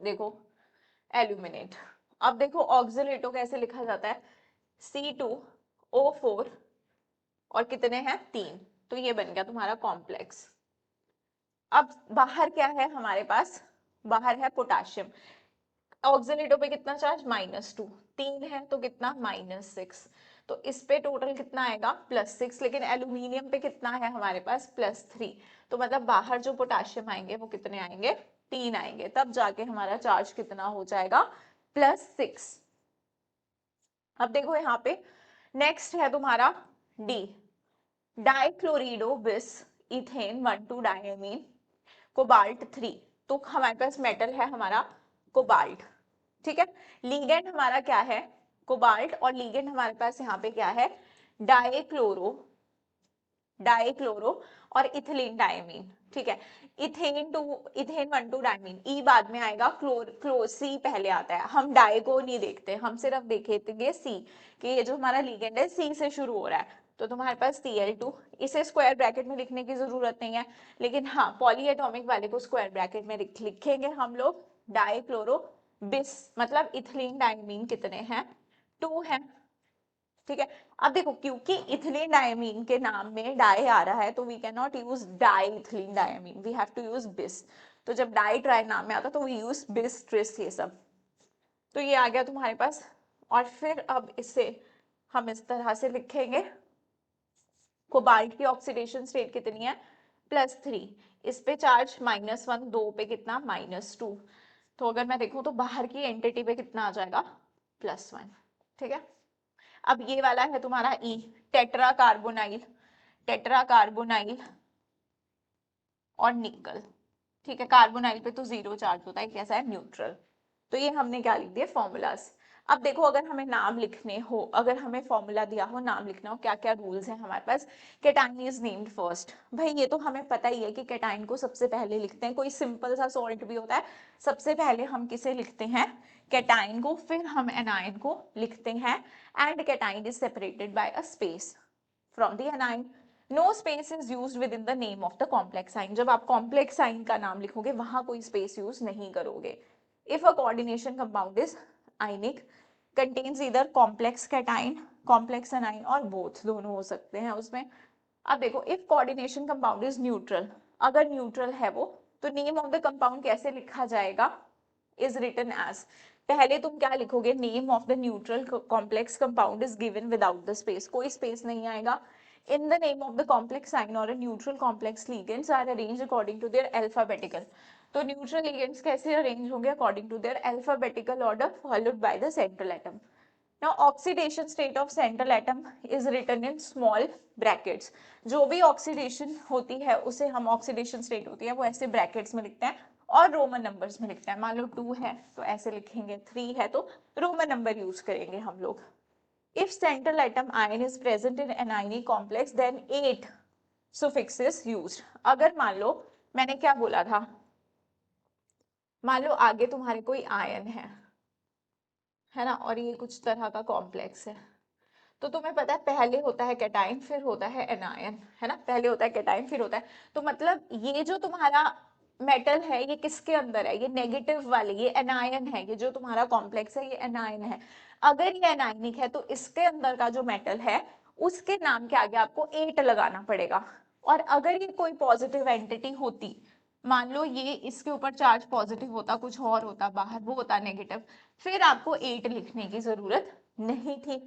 देखो एल्यूमिनेट। अब देखो ऑक्सिलेटो कैसे लिखा जाता है, C2O4, और कितने हैं, 3, तो ये बन गया तुम्हारा कॉम्प्लेक्स। अब बाहर क्या है हमारे पास, बाहर है पोटाशियम, ऑक्सिलेटो पे कितना चार्ज, -2, 3 है तो कितना, -6, तो इस पे टोटल कितना आएगा, +6, लेकिन एल्यूमिनियम पे कितना है हमारे पास, +3, तो मतलब बाहर जो पोटाशियम आएंगे वो कितने आएंगे, 3 आएंगे, तब जाके हमारा चार्ज कितना हो जाएगा, +6। अब देखो यहाँ पे नेक्स्ट है तुम्हारा डी, डाइक्लोरिडो बिस इथेन 1,2 डायमीन कोबाल्ट 3, तो हमारे पास मेटल है हमारा कोबाल्ट, ठीक है, लीगेंड हमारा क्या है, कोबाल्ट, और लीगेंड हमारे पास यहाँ पे क्या है, डाइक्लोरो डाइक्लोरो और इथिलीन डायमीन, ठीक है। इथेन 1 2 डायमीन, ई बाद में आएगा, क्लोर सी पहले आता है। हम डाई को नहीं देखते, हम सिर्फ देखेंगे सी, कि ये जो हमारा लिगेंड है सी से शुरू हो रहा है। तो तुम्हारे पास Cl2, इसे स्क्वायर ब्रैकेट में लिखने की जरूरत नहीं है, लेकिन हाँ पॉलीएटॉमिक वाले को स्क्वायर ब्रैकेट में लिखेंगे हम लोग। डाइक्लोरो बिस, मतलब इथिलीन डायमीन कितने हैं, 2 है, ठीक है। अब देखो क्योंकि इथिलीन डायमीन के नाम में डाई आ रहा है, तो we can not use di ethylene diamine, we have to use bis. तो जब डाई ट्राई नाम में आता तो वी यूज बिस, ट्रिस, ये सब। तो ये आ गया तुम्हारे पास। और फिर अब इसे हम इस तरह से लिखेंगे, कोबाल्ट की ऑक्सीडेशन स्टेट कितनी है, +3, इस पे चार्ज -1, 2 पे कितना, -2। तो अगर मैं देखूं तो बाहर की एंटिटी पे कितना आ जाएगा, +1, ठीक है। अब ये वाला है तुम्हारा ई, टेट्रा कार्बोनाइल, टेट्रा कार्बोनाइल और निकल, ठीक है। कार्बोनाइल पे तो 0 चार्ज होता है, कैसा है, न्यूट्रल। तो ये हमने क्या लिख दिया, फॉर्मूलाज। अब देखो अगर हमें नाम लिखने हो, अगर हमें फॉर्मूला दिया हो, नाम लिखना हो, क्या क्या रूल्स हैं हमारे पास। केटाइन इज नेम्ड फर्स्ट, भाई ये तो हमें पता ही है कि केटाइन को सबसे पहले लिखते हैं। कोई सिंपल सा सॉल्ट भी होता है, सबसे पहले हम किसे लिखते हैं, केटाइन को, फिर हम एनाइन को लिखते हैं। And cation is separated by a space from the anion. No space is used within the name of the complex sign, जब आप कॉम्प्लेक्स साइन का नाम लिखोगे वहां कोई स्पेस यूज नहीं करोगे। If a coordination compound is ionic, contains इधर कॉम्प्लेक्स कैटाइन, कॉम्प्लेक्स एनाइन, और बोथ, दोनों हो सकते हैं उसमें। अब देखो if coordination compound is neutral, अगर न्यूट्रल है वो, तो नेम ऑफ द कंपाउंड कैसे लिखा जाएगा, इज रिटन एज, पहले तुम क्या लिखोगे, name of the neutral complex compound is given without the space, कोई स्पेस नहीं आएगा। In the name of the complex sign or a neutral complex ligands are arranged according to their alphabetical. तो neutral ligands कैसे arrange होंगे, according to their alphabetical order followed by the central atom. Now oxidation state of central atom is written in small brackets. जो भी oxidation होती है उसे हम oxidation state होती है वो ऐसे brackets में लिखते हैं और रोमन नंबर्स में लिखते हैं। मान लो 2 है तो ऐसे लिखेंगे, 3 है तो रोमन नंबर यूज करेंगे हम लोग। If central atom ion is present in anionic complex, then 8 suffix is used. अगर मान लो मैंने क्या बोला था, मान लो आगे तुम्हारे कोई आयन है ना, और ये कुछ तरह का कॉम्प्लेक्स तो तुम्हें पता है पहले होता है कैटाइन फिर होता है एनायन, है ना, पहले होता है कैटाइन फिर होता है। तो मतलब ये जो तुम्हारा मेटल है ये किसके अंदर है, ये नेगेटिव वाले, ये एनायन है, ये जो तुम्हारा कॉम्प्लेक्स है ये एनायन है। अगर ये एनायनिक है तो इसके अंदर का जो मेटल है उसके नाम के आगे आपको 8 लगाना पड़ेगा। और अगर ये कोई पॉजिटिव एंटिटी होती, मान लो ये इसके ऊपर चार्ज पॉजिटिव होता, कुछ और होता बाहर, वो होता नेगेटिव, फिर आपको 8 लिखने की जरूरत नहीं थी।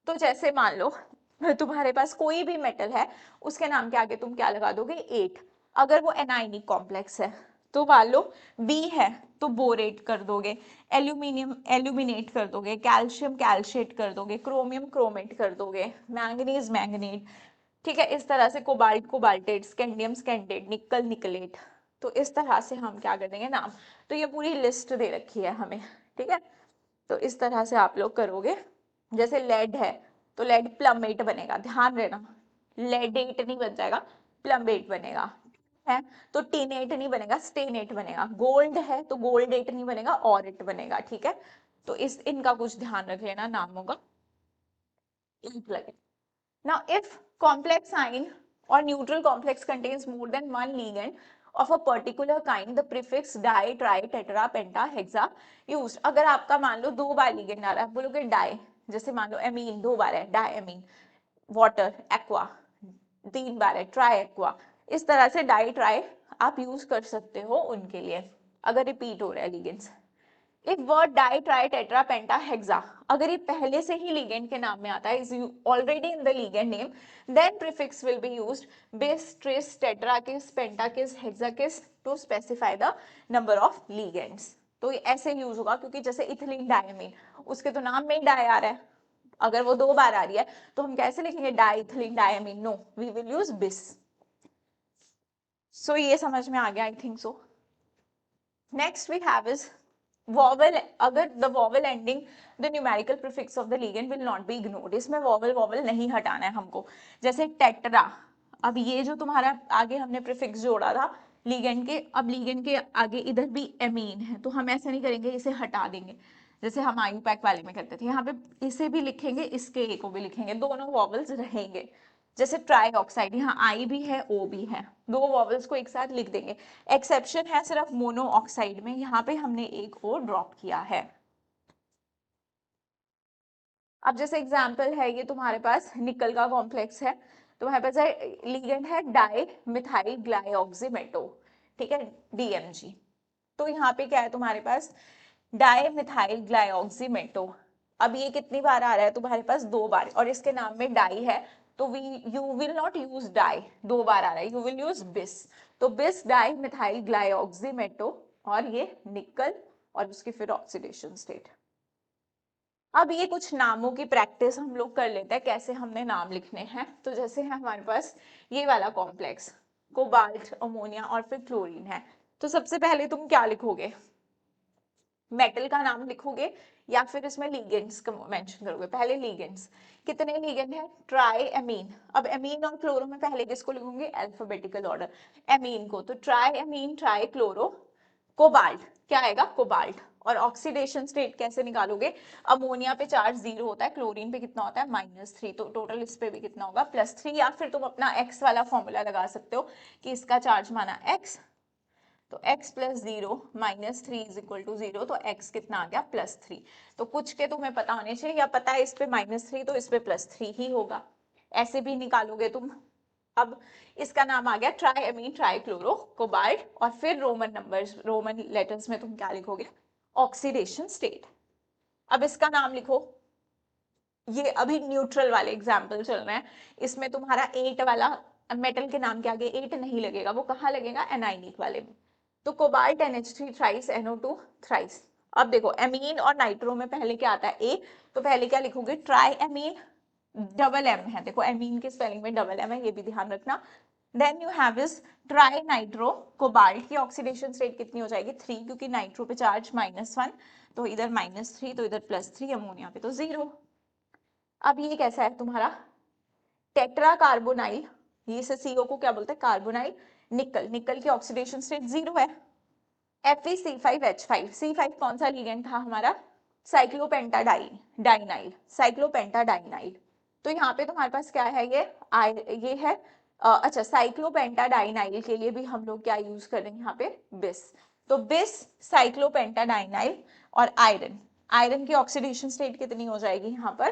तो जैसे मान लो तुम्हारे पास कोई भी मेटल है, उसके नाम के आगे तुम क्या लगा दोगे, 8। अगर वो एनाइनिक कॉम्प्लेक्स है तो मान लो बी है तो बोरेट कर दोगे, एल्यूमिनियम एल्यूमिनेट कर दोगे, कैल्शियम कैल्शिएट कर दोगे, क्रोमियम क्रोमेट कर दोगे, मैंगनीज मैंगनेट, ठीक है। इस तरह से कोबाल्ट कोबाल्टेट, स्कैंडियम स्कैंडेट, निकल निकलेट। तो इस तरह से हम क्या कर देंगे नाम। तो ये पूरी लिस्ट दे रखी है हमें, ठीक है। तो इस तरह से आप लोग करोगे। जैसे लेड है तो लेड प्लमेट बनेगा, ध्यान देना, लेडेट नहीं बन जाएगा, प्लमेट बनेगा, है तो टीनेट नहीं बनेगा, स्टेनेट बनेगा। गोल्ड है तो गोल्डेट नहीं बनेगा, ऑरेट बनेगा, ठीक है। तो इस इनका कुछ ध्यान रख लेना नामों का। Now, if complex sign or neutral complex contains more than one ligand of a particular kind, the prefix di, tri, tetra, penta, hexa used. अगर आपका मान लो 2 बार ligand आ रहा है, बोलोगे डाई, जैसे मान लो एमीन 2 बार है, डाई एमीन, वाटर एक्वा 3 बार है, ट्राई एक्वा। इस तरह से डाई ट्राई आप यूज कर सकते हो उनके लिए, अगर रिपीट हो रहा है ligands. If word di tri tetra penta hexa, अगर ये पहले से ही लिगेंड के नाम में आता है, is already in the ligand name, then prefix will be used bis, tris, tetrakis, pentakis, hexakis to specify the number of ligands. तो ये ऐसे यूज होगा क्योंकि जैसे इथिलीन डायमीन, उसके तो नाम में ही डाई आ रहा है, अगर वो 2 बार आ रही है तो हम कैसे लिखेंगे, di ethylene diamine, no we will use bis. So ये समझ में आ गया, I think so. Next we have is vowel, अगर the vowel ending the numerical prefix of the ligand will not be ignored, इसमें वॉवल वॉवल नहीं हटाना है हमको। जैसे टेट्रा, अब ये जो तुम्हारा आगे हमने प्रीफिक्स जोड़ा था लिगेंड के, अब लिगेंड के आगे इधर भी एमीन है, तो हम ऐसे नहीं करेंगे, इसे हटा देंगे जैसे हम आयुपैक वाले में करते थे। यहाँ पे इसे भी लिखेंगे, इसके ए को भी लिखेंगे, दोनों वॉवल्स रहेंगे। जैसे ट्राई ऑक्साइड, यहाँ आई भी है ओ भी है, दो वॉवल्स को एक साथ लिख देंगे। एक्सेप्शन है सिर्फ मोनो ऑक्साइड में, यहाँ पे हमने एक ओ ड्रॉप किया है। अब जैसे एग्जाम्पल है ये तुम्हारे पास निकल का कॉम्प्लेक्स है, तुम्हारे पास है लिगेंड है डाई मिथाइल ग्लाइऑक्सीमेटो, ठीक है, डीएमजी। तो यहाँ पे क्या है तुम्हारे पास डाई मिथाइल ग्लाइऑक्सीमेटो। अब ये कितनी बार आ रहा है तुम्हारे पास, 2 बार, और इसके नाम में डाई है तो we you will not use di, 2 बार आ रहा है, यू विल यूज बिस। तो बिस डाई मिथाइल ग्लाइऑक्सीमेटो, और ये निकल और उसकी फिर ऑक्सीडेशन स्टेट। अब ये कुछ नामों की प्रैक्टिस हम लोग कर लेते हैं, कैसे हमने नाम लिखने हैं। तो जैसे है हमारे पास ये वाला कॉम्प्लेक्स, कोबाल्ट, अमोनिया और फिर क्लोरीन है, तो सबसे पहले तुम क्या लिखोगे, मेटल का नाम लिखोगे या फिर इसमें लीगेंड्स का मेंशन करोगे। पहले लीगेंड्स, कितने लीगेंड है, ट्राई एमीन। अब एमीन और क्लोरो में पहले किसको लिखोगे, अल्फाबेटिकल ऑर्डर, एमीन को, तो try amine try chloro cobalt, क्या आएगा कोबाल्ट। और ऑक्सीडेशन स्टेट कैसे निकालोगे, अमोनिया पे चार्ज 0 होता है, क्लोरीन पे कितना होता है -3, तो टोटल इस पे भी कितना होगा +3, या फिर तुम अपना x वाला फॉर्मूला लगा सकते हो कि इसका चार्ज माना x, तो x + 0 - 3 = 0, तो x कितना आ गया +3। तो कुछ के तुम्हें पता होने चाहिए, या पता है इस पे -3 तो इस पे +3 ही होगा, ऐसे भी निकालोगे तुम। अब इसका नाम आ गया try amine try chloro cobalt, और फिर रोमन नंबर्स रोमन लेटर्स में तुम क्या लिखोगे, ऑक्सीडेशन स्टेट। अब इसका नाम लिखो, ये अभी न्यूट्रल वाले एग्जाम्पल चल रहे हैं, इसमें तुम्हारा 8 वाला मेटल के नाम के आगे 8 नहीं लगेगा, वो कहाँ लगेगा, एनाइनिक वाले में। तो cobalt NH3 thrice, NO2 thrice. अब देखो एमीन और नाइट्रो में पहले क्या आता है, ए, तो पहले क्या लिखोगे, ट्राई एमीन, डबल एम है, देखो एमीन के स्पेलिंग में डबल एम है, ये भी ध्यान रखना। Then you have is tri nitro cobalt की ऑक्सीडेशन स्टेट कितनी हो जाएगी 3, क्योंकि नाइट्रो पे चार्ज -1, तो इधर -3, तो इधर +3, अमोनिया पे तो 0। अब ये कैसा है तुम्हारा टेट्रा कार्बोनाइल, ये से सीओ को क्या बोलते हैं, कार्बोनाइल निकल, निकल की ऑक्सीडेशन स्टेट 0 है। FeC5H5, C5 कौन सा लिगेंड था हमारा, साइक्लोपेंटाडाइन डाइनाइल, साइक्लोपेंटाडाइनाइल। तो यहाँ पे तुम्हारे पास क्या है, ये है अच्छा, साइक्लोपेंटाडाइनाइल के लिए भी हम लोग क्या यूज कर रहे हैं यहाँ पे, बिस। तो बिस, साइक्लोपेंटाडाइनाइल और आयरन, आयरन की ऑक्सीडेशन स्टेट कितनी हो जाएगी यहाँ पर,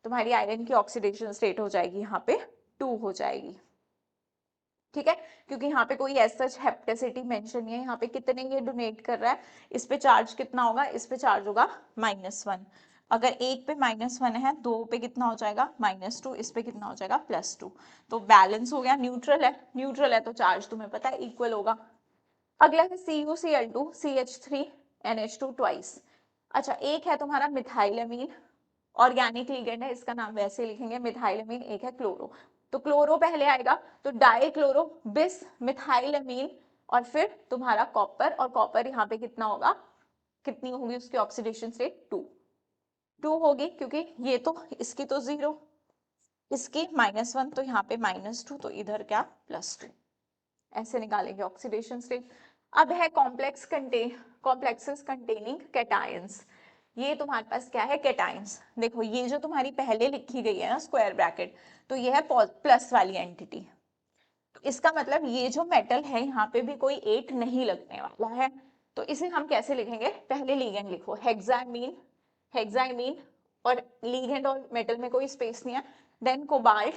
तुम्हारी आयरन की ऑक्सीडेशन स्टेट हो जाएगी यहाँ पे 2 हो जाएगी, ठीक है, क्योंकि यहाँ पे कोई एज सच हेप्टेसिटी मेंशन नहीं है, यहाँ पे कितने ये डोनेट कर रहा है, इस पे चार्ज कितना होगा, इस पे चार्ज होगा -1, अगर एक पे -1 है, दो पे कितना हो जाएगा -2, इस पे कितना हो जाएगा +2, तो बैलेंस हो गया, न्यूट्रल है, न्यूट्रल है तो चार्ज तुम्हें पता है इक्वल होगा। अगला है CuCl2 CH3 NH2 ट्वाइस। अच्छा, एक है तुम्हारा मिथाइलमीन, ऑर्गेनिक लिगेंड है, इसका नाम वैसे लिखेंगे मिथाइलमीन, एक है क्लोरो, तो क्लोरो पहले आएगा, तो डाई क्लोरो बिस मिथाइलमीन, और फिर तुम्हारा कॉपर, और कॉपर यहाँ पे कितना होगा, कितनी होगी उसकी ऑक्सीडेशन स्टेट 2 होगी, क्योंकि ये तो इसकी तो 0, इसकी -1, तो यहाँ पे -2, तो इधर क्या +2, ऐसे निकालेंगे ऑक्सीडेशन स्टेट। अब है कॉम्प्लेक्सेस कंटेनिंग कैटायंस, ये तुम्हारे पास क्या है कैटायंस, देखो ये जो तुम्हारी पहले लिखी गई है ना स्क्वायर ब्रैकेट, तो ये है प्लस वाली एंटिटी, इसका मतलब ये जो मेटल है यहाँ पे भी कोई 8 नहीं लगने वाला है, तो इसे हम कैसे लिखेंगे, पहले लीगेंड लिखो, हेक्सामीन, हेक्सामीन, और लीगेंड और मेटल में कोई स्पेस नहीं है, देन कोबाल्ट।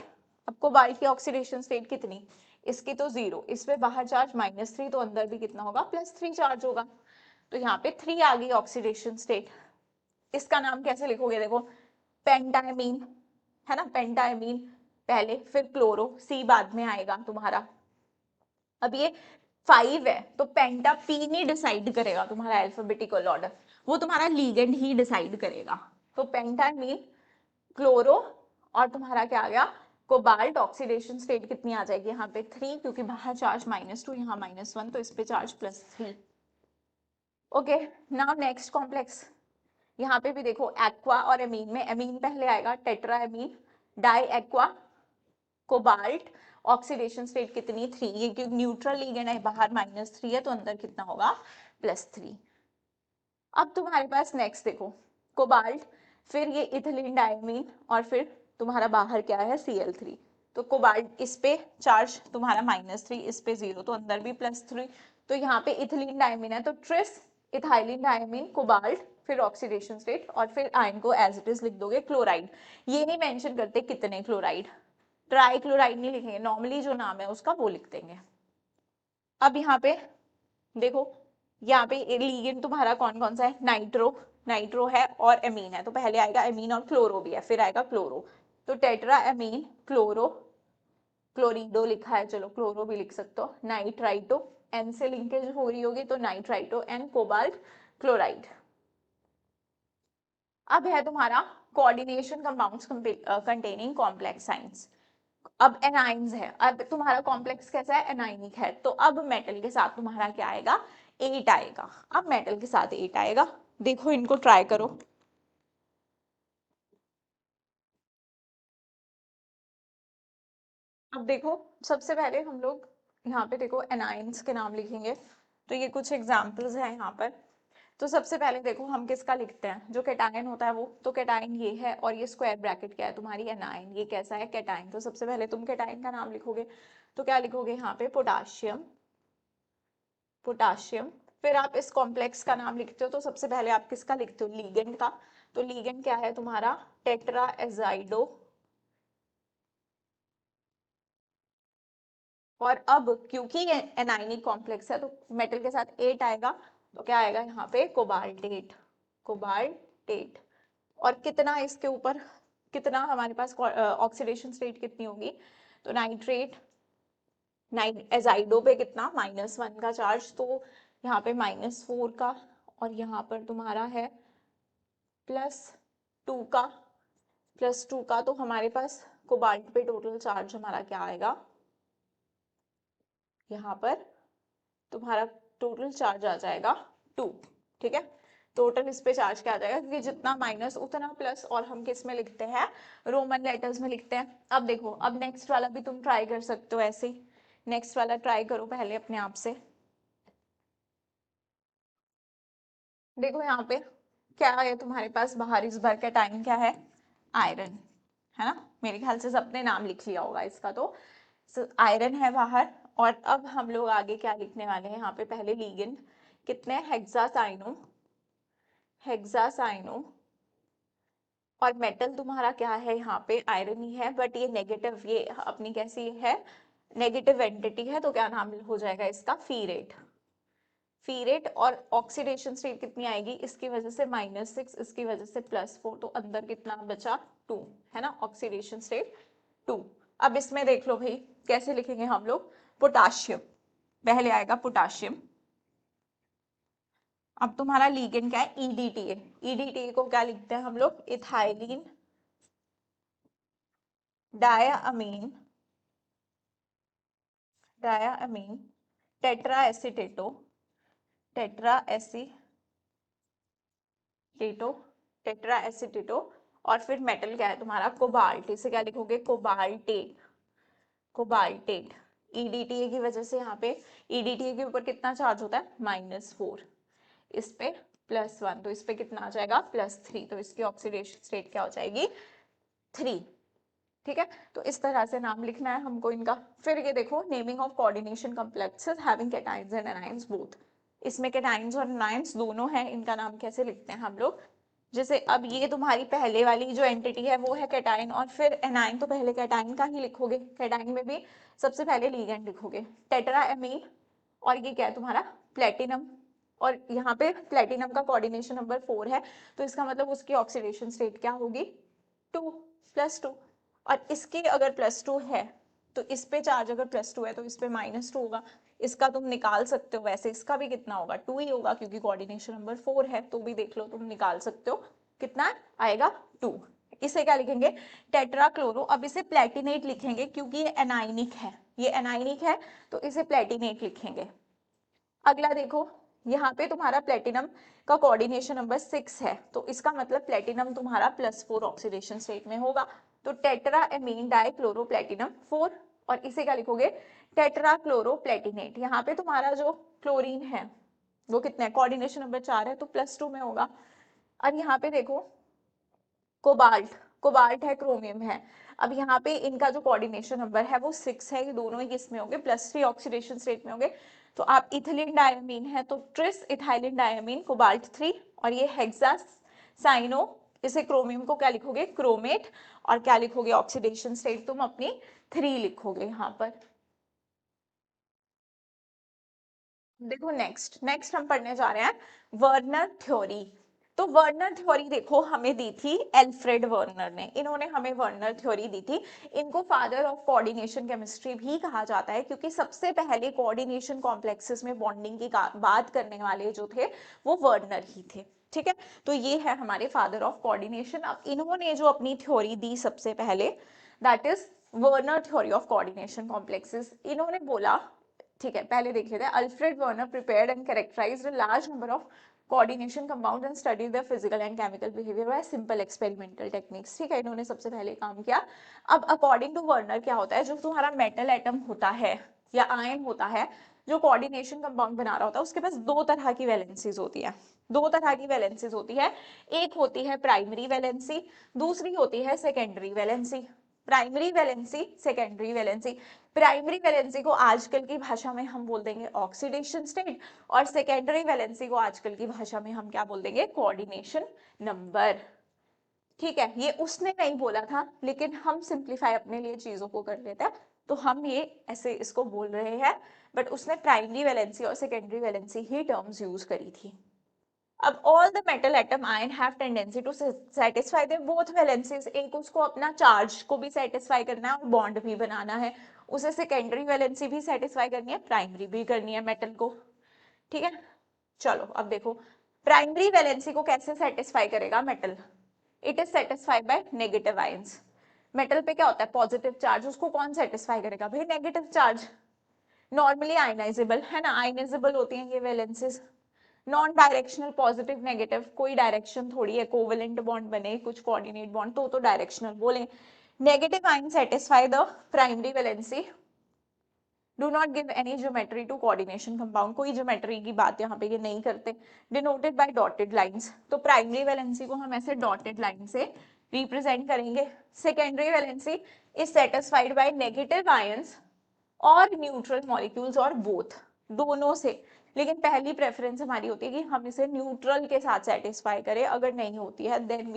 अब कोबाल्ट की ऑक्सीडेशन स्टेट कितनी, इसकी तो 0, इस पे बाहर चार्ज -3, तो अंदर भी कितना होगा +3 चार्ज होगा, तो यहाँ पे 3 आ गई ऑक्सीडेशन स्टेट। इसका नाम कैसे लिखोगे, देखो पेंटामीन है ना, पेंटामीन पहले, फिर क्लोरो, सी बाद में आएगा तुम्हारा। अब ये 5 है, तो पेंटापीन ही डिसाइड करेगा तुम्हारा अल्फाबेटिकल ऑर्डर, वो तुम्हारा लीगेंड ही डिसाइड करेगा, तो पेंटामीन क्लोरो, और तुम्हारा क्या आ गया कोबाल्ट, ऑक्सीडेशन स्टेट कितनी आ जाएगी यहाँ पे 3, क्योंकि बाहर चार्ज -2, यहाँ -1, तो इस पे charge +3। Okay, now next complex, यहाँ पे भी देखो एक्वा और एमीन में एमीन पहले आएगा tetra ammine di aqua, cobalt oxidation state कितनी 3, ये क्योंकि न्यूट्रल लिगेंड है, बाहर -3 है तो अंदर कितना होगा +3। अब तुम्हारे पास नेक्स्ट देखो कोबाल्ट, फिर ये इथिलीन डायमीन और फिर तुम्हारा बाहर क्या है Cl3। तो कोबाल्ट इस पे चार्ज तुम्हारा -3, इस पे 0, तो अंदर भी +3। तो यहाँ पे इथिलीन डायमीन है तो ट्रिस इथाइलिन डायमीन कोबाल्ट, फिर ऑक्सीडेशन स्टेट और फिर आयन को एज इट इज लिख दोगे क्लोराइड। ये नहीं मेंशन करते कितने क्लोराइड, ट्राई क्लोराइड नहीं लिखेंगे, नॉर्मली जो नाम है उसका वो लिख देंगे। अब यहाँ पे देखो, यहाँ पे लिगेंड तुम्हारा कौन कौन सा है, नाइट्रो, नाइट्रो है और एमीन है, तो पहले आएगा एमीन और क्लोरो भी है, फिर आएगा क्लोरो। तो टेट्रा एमीन क्लोरो, क्लोरिडो लिखा है, चलो क्लोरो भी लिख सकते हो, नाइट्राइटो, एन से लिंकेज हो रही होगी तो नाइट्राइटो एंड कोबाल्ट क्लोराइड। अब है तुम्हारा coordination compounds containing complex science. अब एनाइंस है, अब तुम्हारा कॉम्प्लेक्स कैसा है, एनाइनिक है, तो अब मेटल के साथ तुम्हारा क्या आएगा, 8 आएगा। अब मेटल के साथ 8 आएगा, देखो इनको ट्राई करो। अब देखो सबसे पहले हम लोग यहाँ पे देखो एनाइंस के नाम लिखेंगे, तो ये कुछ एग्जाम्पल्स हैं यहाँ पर। तो सबसे पहले देखो हम किसका लिखते हैं, जो कैटायन होता है वो, तो कैटायन ये है और ये स्क्वायर ब्रैकेट क्या है तुम्हारी एनायन, ये कैसा है कैटायन। तो सबसे पहले तुम कैटायन का नाम लिखोगे तो क्या लिखोगे यहाँ पे पोटाशियम, पोटाशियम। फिर आप इस कॉम्प्लेक्स का नाम लिखते हो तो सबसे पहले आप किसका लिखते हो, लीगेंड का। तो लीगेंड क्या है तुम्हारा टेट्रा एजाइडो। और अब क्योंकि ये एनाइनिक कॉम्प्लेक्स है तो मेटल के साथ 8 आएगा, तो क्या आएगा यहाँ पे कोबाल्टेट, कोबाल्टेट। और कितना इसके ऊपर, कितना हमारे पास ऑक्सीडेशन स्टेट कितनी होगी, तो नाइट्रेट, नाइट एजाइडो पे कितना -1 का चार्ज, तो यहाँ पे -4 का, और यहाँ पर तुम्हारा है +2 का, +2 का, तो हमारे पास कोबाल्ट पे टोटल चार्ज हमारा क्या आएगा, यहाँ पर तुम्हारा टोटल चार्ज आ जाएगा 2। ठीक है, टोटल इस पे चार्ज क्या आ जाएगा, क्योंकि जितना माइनस उतना प्लस, और हम किस में लिखते हैं, रोमन लेटर्स में लिखते हैं। अब देखो, अब नेक्स्ट वाला भी तुम ट्राई कर सकते हो ऐसे ही, नेक्स्ट वाला ट्राई करो पहले अपने आप से। देखो यहाँ पे क्या है तुम्हारे पास बाहर, इस बार का टाइम क्या है, आयरन, है ना, मेरे ख्याल से सबने नाम लिख लिया होगा इसका। तो आयरन है बाहर, और अब हम लोग आगे क्या लिखने वाले हैं यहाँ पे, पहले लीगेंड कितने, हेक्सासाइनो, हेक्सासाइनो। और मेटल तुम्हारा क्या है यहाँ पे, आयरन ही है, बट ये नेगेटिव, ये अपनी कैसी है, नेगेटिव एंटिटी है, तो क्या नाम हो जाएगा इसका, फीरेट, फीरेट। और ऑक्सीडेशन स्टेट कितनी आएगी, इसकी वजह से -6, इसकी वजह से +4, तो अंदर कितना बचा 2, है ना, ऑक्सीडेशन स्टेट 2। अब इसमें देख लो भाई कैसे लिखेंगे हम लोग, पोटाशियम, पहले आएगा पोटाशियम। अब तुम्हारा लीगेंड क्या है, ईडीटीए, ईडीटीए को क्या लिखते हैं हम लोग, ethylene diamine, diamine tetra acetato, tetra acetato, tetra acetato. और फिर मेटल क्या है तुम्हारा, कोबाल्ट, इसे क्या लिखोगे, कोबाल्टेट, कोबाल्टेट। ईडीटीए की वजह से यहाँ पे, ईडीटीए के ऊपर कितना चार्ज होता है, -4, इस पे +1, तो इस पे कितना आ जाएगा, +3, तो इसकी ऑक्सीडेशन स्टेट क्या हो जाएगी, 3। ठीक है, तो इस तरह से नाम लिखना है हमको इनका। फिर ये देखो, naming of coordination complexes having cations and anions both, इसमें कैटायंस और एनायंस दोनों हैं, इनका नाम कैसे लिखते हैं हम लोग, जैसे अब ये तुम्हारी पहले वाली जो एंटिटी है वो है कैटायन, और फिर एनायन तो पहले कैटायन का ही लिखोगे, कैटायन में भी सबसे पहले लीगेंड लिखोगे, टेट्रा एमीन। और ये क्या है तुम्हारा, प्लेटिनम, और यहाँ पे प्लेटिनम का कोऑर्डिनेशन नंबर 4 है, तो इसका मतलब उसकी ऑक्सीडेशन स्टेट क्या होगी, 2, +2। और इसके अगर +2 है तो इस पे चार्ज अगर +2 है तो इस पे -2 होगा, इसका तुम निकाल सकते हो, वैसे इसका भी कितना होगा, 2 ही होगा, क्योंकि कोऑर्डिनेशन नंबर 4 है, तो भी देख लो तुम निकाल सकते हो, कितना आएगा 2। इसे क्या लिखेंगे, टेट्राक्लोरो। अब इसे प्लेटिनेट लिखेंगे क्योंकि ये एनाइनिक है, ये एनाइनिक है, तो इसे प्लेटिनेट लिखेंगे। अगला देखो, यहाँ पे तुम्हारा प्लेटिनम का कोऑर्डिनेशन नंबर 6 है, तो इसका मतलब प्लेटिनम तुम्हारा +4 ऑक्सीडेशन स्टेट में होगा, तो टेट्रा एमीन डाइक्लोरोप्लेटिनम 4, और इसे क्या लिखोगे, टेट्रा क्लोरोप्लेटिनेट। यहाँ पे तुम्हारा जो क्लोरीन है वो कितना है, कोऑर्डिनेशन नंबर 4 है, तो +2 में होगा। और यहाँ पे देखो कोबाल्ट, कोबाल्ट है, क्रोमियम है। अब यहाँ पे इनका जो कोऑर्डिनेशन नंबर है वो 6 है, ये दोनों ही किसमें होंगे, +3 ऑक्सीडेशन स्टेट में होंगे। तो आप इथिलीन डायमीन है तो ट्रिस इथाइलिन डायमीन कोबाल्ट 3, और ये हेक्सा साइनो, इसे क्रोमियम को क्या लिखोगे, क्रोमेट, और क्या लिखोगे, ऑक्सीडेशन स्टेट तुम अपनी 3 लिखोगे यहाँ पर। देखो नेक्स्ट नेक्स्ट हम पढ़ने जा रहे हैं वर्नर थ्योरी। तो वर्नर थ्योरी देखो हमें दी थी एल्फ्रेड वर्नर ने, इन्होंने हमें वर्नर थ्योरी दी थी। इनको फादर ऑफ कोऑर्डिनेशन केमिस्ट्री भी कहा जाता है, क्योंकि सबसे पहले कोऑर्डिनेशन कॉम्प्लेक्सेस में बॉन्डिंग की बात करने वाले जो थे वो वर्नर ही थे। ठीक है, तो ये है हमारे फादर ऑफ कोऑर्डिनेशन। अब इन्होंने जो अपनी थ्योरी दी सबसे पहले, that is Werner theory of coordination complexes. इन्होंने बोला, ठीक है पहले देख लेते हैं, Alfred Werner prepared and characterised a large number of coordination compound and studied the physical and chemical behaviour by simple experimental techniques. ठीक है, इन्होंने सबसे पहले काम किया। अब अकॉर्डिंग टू वर्नर क्या होता है, जो तुम्हारा मेटल एटम होता है या आयन होता है जो कोऑर्डिनेशन कंपाउंड बना रहा होता है, उसके पास दो तरह की वैलेंसीज होती है, दो तरह की वैलेंसीज होती है। एक होती है प्राइमरी वैलेंसी, दूसरी होती है secondary valency. Primary valency, secondary valency. Primary valency को आजकल की भाषा में हम बोल देंगे ऑक्सीडेशन स्टेट, और सेकेंडरी वैलेंसी को आजकल की भाषा में हम क्या बोल देंगे, कोऑर्डिनेशन नंबर। ठीक है, ये उसने नहीं बोला था, लेकिन हम सिंप्लीफाई अपने लिए चीजों को कर लेते हैं, तो हम ये ऐसे इसको बोल रहे हैं, बट उसने प्राइमरी वैलेंसी और सेकेंडरी वैलेंसी ही टर्म्स यूज करी थी। अब all the metal atom ion have tendency to satisfy their both valencies, एक उसको अपना चार्ज को भी सेटिस्फाई करना है और बॉन्ड भी बनाना है, उसे सेकेंडरी वैलेंसी भी सेटिस्फाई करनी है, प्राइमरी भी करनी है मेटल को। ठीक है, चलो अब देखो प्राइमरी वैलेंसी को कैसे सेटिस्फाई करेगा metal, it is satisfied by negative ions. Metal पे क्या होता है, पॉजिटिव चार्ज, उसको कौन सेटिस्फाई करेगा भाई, नेगेटिव चार्ज। नॉर्मली आयनाइजेबल है ना, आयनाइजेबल होती हैं ये वैलेंसीज। नॉन डायरेक्शनल पॉजिटिव नेगेटिव, कोई डायरेक्शन थोड़ी है, कोवेलेंट बॉन्ड बने कुछ कोऑर्डिनेट बॉन्ड तो डायरेक्शनल बोले। Negative ion satisfy the primary valency, do not give any geometry to coordination compound, कोई ज्योमेट्री की बात यहाँ पे ये नहीं करते। डिनोटेड बाय डॉटेड लाइंस, तो प्राइमरी वैलेंसी को हम ऐसे डॉटेड लाइन से रिप्रेजेंट करेंगे। Secondary valency is satisfied by negative ions और न्यूट्रल मॉलिक्यूल्स और बोथ, दोनों से। लेकिन पहली प्रेफरेंस हमारी होती है कि हम इसे न्यूट्रल के साथ सेटिस्फाई करें, अगर नहीं होती है then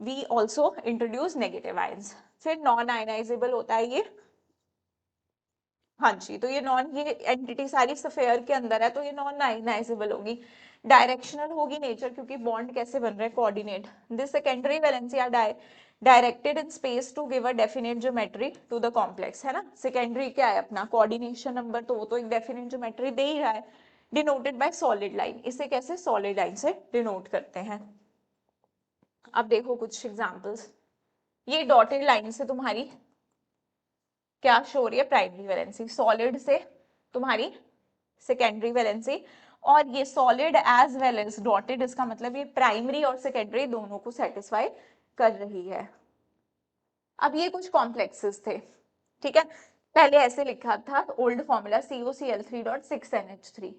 we also introduce negative ions. फिर नॉन आयनाइजेबल होता है ये, हाँ जी, तो ये नॉन, ये एंटिटी सारी स्फेयर के अंदर है तो ये नॉन आयनाइजेबल होगी। डायरेक्शनल होगी नेचर, क्योंकि बॉन्ड कैसे बन रहे हैं, coordinate. This secondary valency are directed in space to give a definite geometry to the complex, है ना। सेकेंडरी क्या है अपना, कोऑर्डिनेशन नंबर, तो वो तो एक डेफिनेट ज्योमेट्री दे ही रहा है। डिनोटेड बाय सॉलिड लाइन, इसे कैसे सॉलिड लाइन से डिनोट करते हैं। अब देखो कुछ एग्जांपल्स, ये डॉटेड लाइन से तुम्हारी क्या शो हो रही है, प्राइमरी वैलेंसी, सॉलिड से तुम्हारी सेकेंडरी वैलेंसी, और ये solid as well as dotted, इसका मतलब ये प्राइमरी और सेकेंडरी दोनों को सेटिस्फाई कर रही है। अब ये कुछ कॉम्प्लेक्सेस थे, ठीक है, पहले ऐसे लिखा था ओल्ड फॉर्मूला COCl3.6NH3,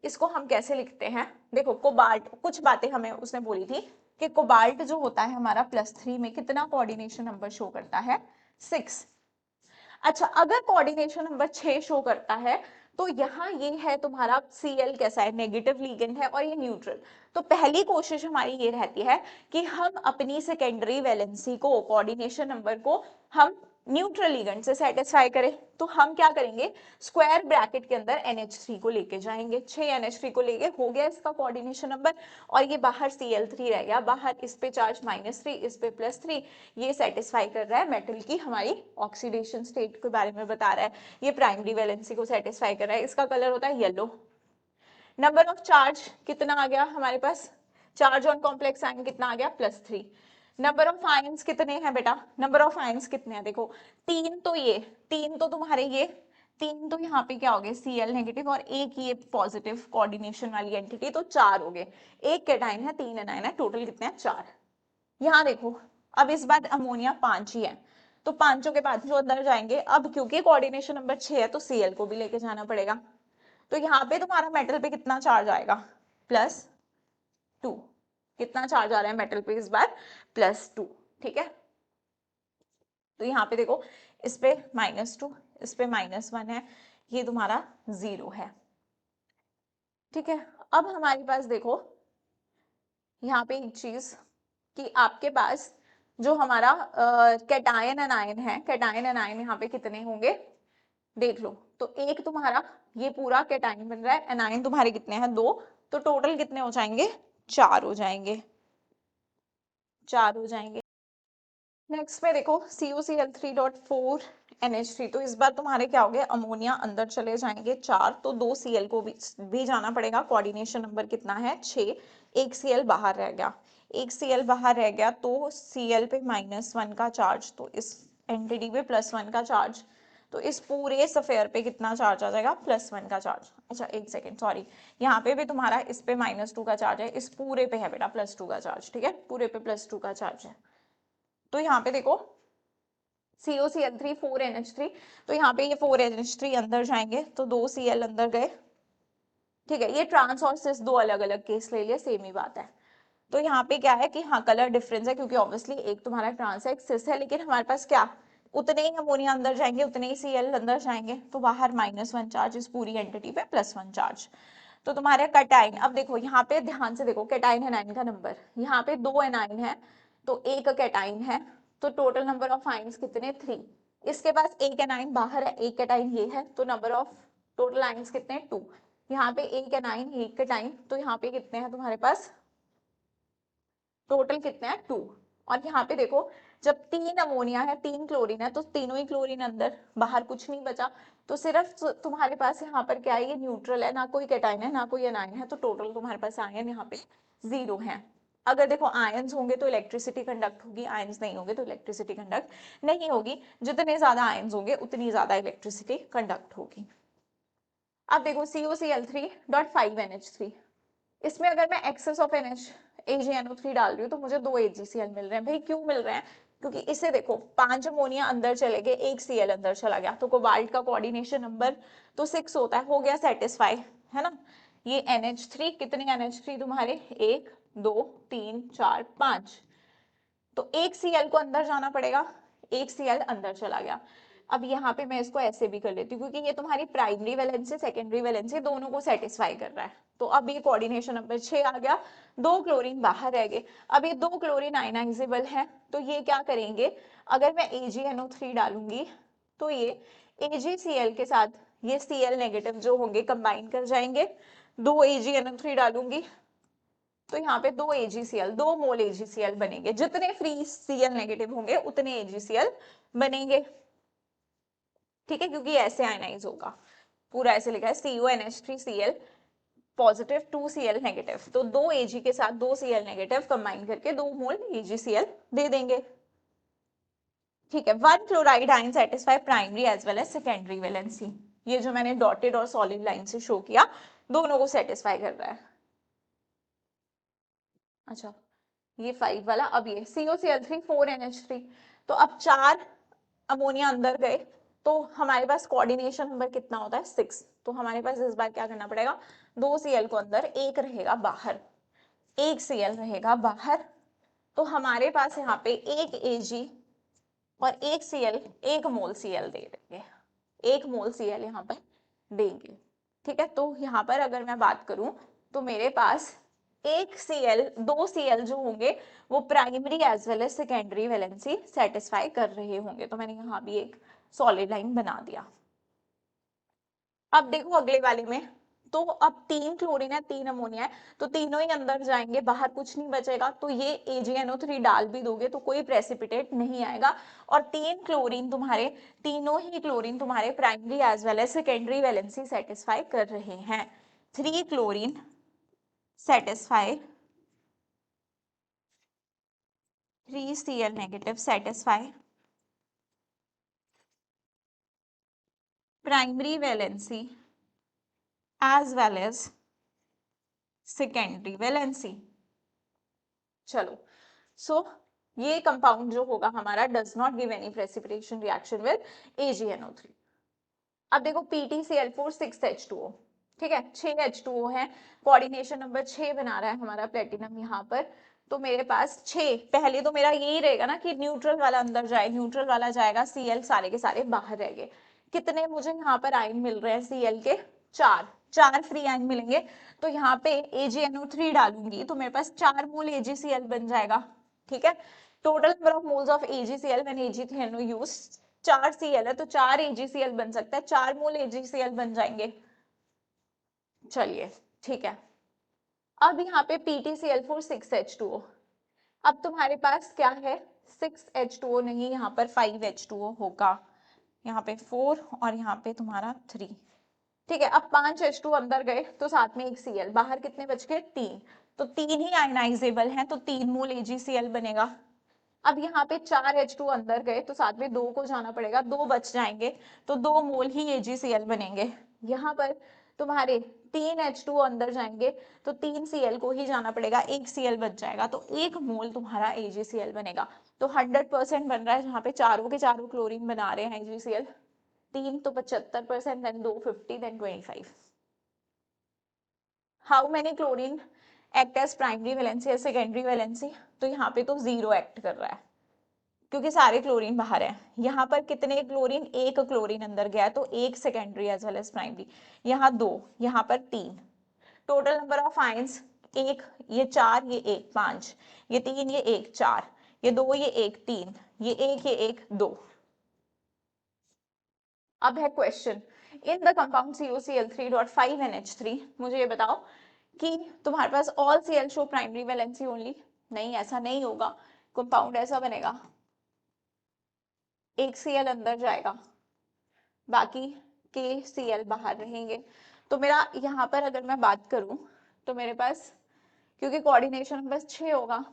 इसको हम कैसे लिखते हैं, देखो कोबाल्ट, कुछ बातें हमें उसने बोली थी कि कोबाल्ट जो होता है हमारा +3 में कितना कोऑर्डिनेशन नंबर शो करता है, 6। अच्छा, अगर कोऑर्डिनेशन नंबर 6 शो करता है तो यहाँ ये है तुम्हारा Cl कैसा है, नेगेटिव लिगेंड है और ये न्यूट्रल। तो पहली कोशिश हमारी ये रहती है कि हम अपनी सेकेंडरी वैलेंसी को, कोऑर्डिनेशन नंबर को हम न्यूट्रल लिगेंड से सेटिस्फाई करें। तो हम क्या करेंगे, स्क्वायर ब्रैकेट के अंदर NH3 को लेके जाएंगे, 6 NH3 को लेके, हो गया इसका कोऑर्डिनेशन नंबर, और ये बाहर Cl3 रह गया बाहर, इस पे चार्ज -3, इस पे +3, ये सेटिस्फाई कर रहा है मेटल की हमारी ऑक्सीडेशन स्टेट के बारे में बता रहा है, ये प्राइमरी वैलेंसी को सेटिस्फाई कर रहा है, इसका कलर होता है येलो। नंबर ऑफ चार्ज कितना आ गया हमारे पास, चार्ज ऑन कॉम्प्लेक्स आयन कितना आ गया, +3। नंबर ऑफ आयंस कितने हैं बेटा, नंबर ऑफ आयंस कितने हैं, देखो 3, तो ये 3 तो तुम्हारे ये तीन तो यहाँ पे क्या हो गए Cl नेगेटिव और एक ये पॉजिटिव कोऑर्डिनेशन वाली एंटिटी, तो चार हो गए। एक कैटाइन है, तीन एनाइन है, टोटल कितने हैं? चार। यहाँ देखो, अब इस बार अमोनिया 5 ही है, तो पांचों के पांचों अंदर जाएंगे। अब क्योंकि कोऑर्डिनेशन नंबर 6 है तो Cl को भी लेके जाना पड़ेगा। तो यहाँ पे तुम्हारा मेटल पे कितना चार्ज आएगा? +2। कितना चार्ज आ रहा है मेटल पे इस बार? +2। ठीक है, तो यहाँ पे देखो, इस पे -2, इस पे -1 है, ये तुम्हारा 0 है। ठीक है, अब हमारे पास देखो यहाँ पे एक चीज कि आपके पास जो हमारा कैटायन एनायन है, कैटायन एनायन यहाँ पे कितने होंगे देख लो। तो एक तुम्हारा ये पूरा कैटायन बन रहा है, एनायन तुम्हारे कितने हैं? 2। तो टोटल कितने हो जाएंगे? 4 हो जाएंगे, 4 हो जाएंगे। नेक्स्ट में देखो CuCl3.4 NH3, तो इस बार तुम्हारे क्या हो गए? अमोनिया अंदर चले जाएंगे 4, तो 2 Cl को भी जाना पड़ेगा। कोऑर्डिनेशन नंबर कितना है? 6। एक Cl बाहर रह गया, एक Cl बाहर रह गया, तो Cl पे -1 का चार्ज, तो इस एंटिटी पे +1 का चार्ज, तो इस पूरे सफेयर पे कितना चार्ज आ जाएगा? +1 का चार्ज। अच्छा एक सेकेंड, सॉरी, यहाँ पे भी तुम्हारा इस पे -2 का चार्ज है, इस पूरे पे है बेटा +2 का चार्ज। ठीक है, पूरे पे +2 का चार्ज है। तो यहाँ पे देखो CuCl3 4NH3, तो यहाँ पे ये 4NH3 अंदर जाएंगे, तो 2 Cl अंदर गए। ठीक है, ये ट्रांस और सिस दो अलग अलग केस ले लिए, सेम ही बात है। तो यहाँ पे क्या है कि हाँ कलर डिफरेंस है, क्योंकि ऑब्वियसली एक तुम्हारा ट्रांस है, एक सिस है, लेकिन हमारे पास क्या, उतने ही अमोनिया अंदर जाएंगे, उतने ही Cl अंदर जाएंगे, तो बाहर -1 चार्ज, इस पूरी एंटिटी पे +1 चार्ज। तो तुम्हारे कैटाइन, अब देखो यहाँ पे ध्यान से देखो, कैटाइन एनाइन का नंबर, यहाँ पे 2 एनाइन है तो एक कैटाइन है, तो टोटल नंबर ऑफ आइंस कितने? 3। इसके पास एक एनाइन बाहर है, एक कैटाइन ये है, तो नंबर ऑफ टोटल आइंस कितने? 2। यहाँ पे एक एनाइन एक कैटाइन, तो यहाँ पे कितने हैं तुम्हारे पास? टोटल कितने हैं? 2। और यहाँ पे देखो, जब 3 अमोनिया है 3 क्लोरीन है, तो तीनों ही क्लोरीन अंदर, बाहर कुछ नहीं बचा, तो सिर्फ तुम्हारे पास यहाँ पर क्या है? ये न्यूट्रल है, ना कोई कैटाइन है ना कोई एनाइन है, तो टोटल तुम्हारे पास आयन यहाँ पे 0 है। अगर देखो आयंस होंगे तो इलेक्ट्रिसिटी कंडक्ट होगी, आयंस नहीं होंगे तो इलेक्ट्रिसिटी कंडक्ट नहीं होगी। जितने ज्यादा आयंस होंगे उतनी ज्यादा इलेक्ट्रिसिटी कंडक्ट होगी। अब देखो CuCl3.5NH3, इसमें अगर मैं एक्सेस ऑफ NH AgNO3 डाल रही हूँ तो मुझे 2 AgCl मिल रहे हैं। भाई क्यों मिल रहे हैं? क्योंकि इसे देखो 5 अमोनिया अंदर चले गए, एक Cl अंदर चला गया, तो कोबाल्ट का कोऑर्डिनेशन नंबर तो 6 होता है, हो गया सेटिस्फाई, है ना। ये NH3, कितने NH3 तुम्हारे? 1 2 3 4 5, तो एक Cl को अंदर जाना पड़ेगा, एक Cl अंदर चला गया। अब यहाँ पे मैं इसको ऐसे भी कर लेती हूँ, क्योंकि ये तुम्हारी प्राइमरी वैलेंसी सेकेंडरी वैलेंसी दोनों को सेटिस्फाई कर रहा है। तो अब ये कोऑर्डिनेशन नंबर 6 आ गया, 2 क्लोरीन बाहर रह गए। अब ये 2 क्लोरीन आयनाइजेबल है, तो ये क्या करेंगे? अगर मैं AgNO3 डालूंगी तो ये AgCl के साथ ये Cl नेगेटिव जो होंगे कंबाइन कर जाएंगे। 2 AgNO3 डालूंगी तो यहाँ पे 2 AgCl, 2 मोल AgCl बनेंगे। जितने फ्री Cl नेगेटिव होंगे उतने AgCl बनेंगे। ठीक है, क्योंकि ऐसे आयनाइज होगा, पूरा ऐसे लिखा है CuNH3Cl पॉजिटिव 2 Cl नेगेटिव, तो 2 Ag के साथ 2 Cl नेगेटिव कंबाइन करके 2 मोल AgCl दे देंगे। ठीक है, 1 chloride ion satisfy primary as well as secondary valency. ये जो मैंने डॉटेड और सॉलिड लाइन से शो किया, दोनों को सेटिस्फाई कर रहा है। अच्छा, ये 5 वाला। अब ये CuCl3 4NH3, तो अब 4 अमोनिया अंदर गए, तो हमारे पास कोऑर्डिनेशन नंबर कितना होता है? 6। तो हमारे पास इस बार क्या करना पड़ेगा? 2 Cl को अंदर, एक रहेगा बाहर, एक Cl रहेगा बाहर, तो हमारे पास यहाँ पे एक Ag और एक Cl, 1 मोल Cl दे देंगे, 1 मोल Cl यहाँ पर देंगे। ठीक है, तो यहाँ पर अगर मैं बात करूं तो मेरे पास एक Cl, 2 Cl जो होंगे वो primary as well as secondary valency satisfy कर रहे होंगे। तो मैंने यहाँ भी एक सॉलिड लाइन बना दिया। अब देखो अगले वाले में, तो अब 3 क्लोरीन है 3 अमोनिया है, तो तीनों ही अंदर जाएंगे, बाहर कुछ नहीं बचेगा, तो ये AgNO3 डाल भी दोगे तो कोई प्रेसिपिटेट नहीं आएगा। और 3 क्लोरीन तुम्हारे, तीनों ही क्लोरीन तुम्हारे primary as well as secondary valency satisfy कर रहे हैं। 3 chlorine satisfy, 3 Cl negative satisfy primary valency as well as secondary valency. चलो, सो ये कंपाउंड जो होगा हमारा does not give any precipitation reaction with AgNO3। अब देखो PtCl4 6H2O, ठीक है, 6H2O है, कोऑर्डिनेशन नंबर 6 बना रहा है हमारा प्लेटिनम यहाँ पर। तो मेरे पास 6, पहले तो मेरा यही रहेगा ना कि न्यूट्रल वाला अंदर जाए, न्यूट्रल वाला जाएगा, Cl सारे के सारे बाहर रह गए। कितने मुझे यहाँ पर आयन मिल रहे हैं Cl के? 4 फ्री आयन मिलेंगे। तो यहाँ पे AgNO3 डालूंगी तो मेरे पास 4 मोल AgCl बन जाएगा, ठीक है। Total number of moles of AgCl when Ag3NO use 4Cl है तो 4 AgCl बन सकता है, 4 मोल AgCl बन जाएंगे। चलिए ठीक है, अब यहाँ पे PtCl4 6H2O। अब तुम्हारे पास क्या है? 6H2O नहीं, यहाँ पर 5H2O होगा, यहाँ पे 4 और यहाँ पे तुम्हारा 3, ठीक है। अब 5H2 अंदर गए तो साथ में एक Cl, बाहर कितने बच गए? 3, तो 3 ही आयनाइजेबल हैं तो 3 मोल AgCl बनेगा। अब यहाँ पे 4H2 अंदर गए तो साथ में 2 को जाना पड़ेगा, 2 बच जाएंगे तो 2 मोल ही AgCl बनेंगे। यहाँ पर तुम्हारे 3H2 अंदर जाएंगे तो 3Cl को ही जाना पड़ेगा, 1 Cl बच जाएगा तो 1 मोल तुम्हारा AgCl बनेगा। तो 100% बन रहा है, जहाँ पे चारों के चारों क्लोरीन बना रहे हैं AgCl। 3 तो 75%, देन 2 50, देन 25। How many chlorine act as primary valency या सेकेंडरी वैलेंसी? तो यहाँ पे तो 0 एक्ट कर रहा है क्योंकि सारे क्लोरीन बाहर है। यहाँ पर कितने क्लोरीन? 1 क्लोरीन अंदर गया है तो 1 secondary as well as primary. यहाँ 2, यहाँ पर 3। टोटल नंबर ऑफ आयंस 1, ये 4, ये 1 5, ये 3, ये 1 4, ये 2, ये 1 3, ये 1, ये 1 2। अब है question, in the compound CuCl3.5NH3 मुझे ये बताओ कि तुम्हारे पास all Cl show primary valency only? नहीं, ऐसा नहीं होगा। कंपाउंड ऐसा बनेगा, एक Cl अंदर जाएगा, बाकी के Cl बाहर रहेंगे। तो मेरा यहाँ पर अगर मैं बात करूं तो मेरे पास, क्योंकि कोऑर्डिनेशन नंबर 6 होगा,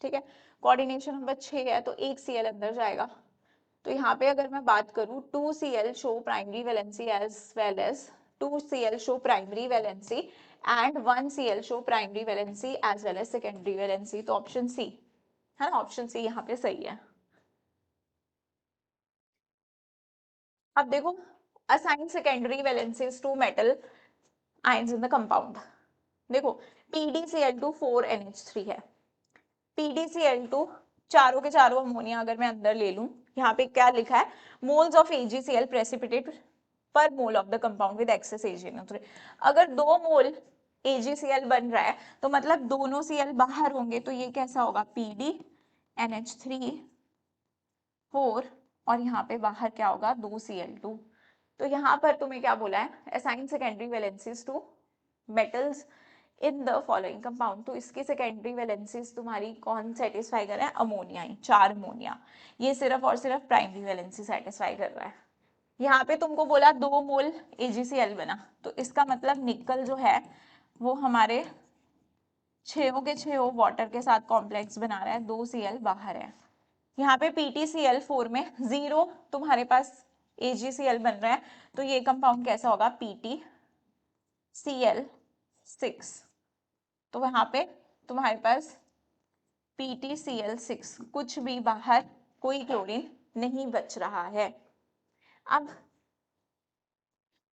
ठीक है, कोऑर्डिनेशन नंबर 6 है तो एक Cl अंदर जाएगा। तो यहाँ पे अगर मैं बात करूं 2Cl show primary valency as well as 2Cl show primary valency and 1Cl show primary valency as well as secondary valency, तो ऑप्शन सी है ना, ऑप्शन सी यहाँ पे सही है। अब देखो, assign secondary valencies to metal ions in the compound. देखो PdCl2 4NH3 है, PdCl2 चारों के चारों अमोनिया अगर मैं अंदर ले लूं, यहाँ पे क्या लिखा है? Moles of AgCl precipitate per mole of the compound with excess AgNO3। अगर 2 मोल AgCl बन रहा है तो मतलब दोनों Cl बाहर होंगे, तो ये कैसा होगा? PdNH3 4, और यहाँ पे बाहर क्या होगा? 2Cl2। तो यहाँ पर तुम्हें क्या बोला है? Assign secondary valencies to metals in the following compound. तो इसकी सेकेंडरी वैलेंसीज तुम्हारी कौन सेटिस्फाई कर रहा है? अमोनिया ही, 4 अमोनिया। ये सिर्फ और सिर्फ प्राइमरी वैलेंसी सेटिस्फाई कर रहा है। यहाँ पे तुमको बोला 2 मोल AgCl बना, तो इसका मतलब निकल जो है वो हमारे 6 के 6 वाटर के साथ कॉम्प्लेक्स बना रहा है, 2 Cl बाहर है। यहाँ पे PtCl4 में 0 तुम्हारे पास AgCl बन रहा है, तो ये कंपाउंड कैसा होगा? PtCl6। तो वहां पे तुम्हारे पास PtCl6, कुछ भी बाहर, कोई क्लोरीन नहीं बच रहा है। अब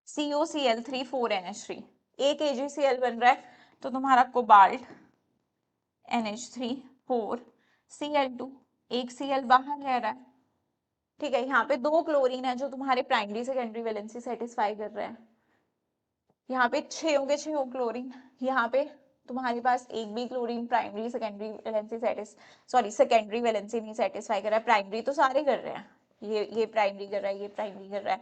CuCl3 4NH3, एक AgCl बन रहा है तो तुम्हारा कोबाल्ट NH3 4 Cl2, एक Cl बाहर रह रहा है, ठीक है। यहाँ पे 2 क्लोरीन है जो तुम्हारे प्राइमरी सेकेंडरी वैलेंसी सेटिस्फाई कर रहे हैं। यहाँ पे 6 के 6 क्लोरीन, यहाँ पे तुम्हारे पास एक भी chlorine primary secondary valency secondary valency नहीं सेटिस्फाई कर रहा है, प्राइमरी तो सारे कर रहे हैं, ये प्राइमरी कर रहा है, ये प्राइमरी कर रहा है,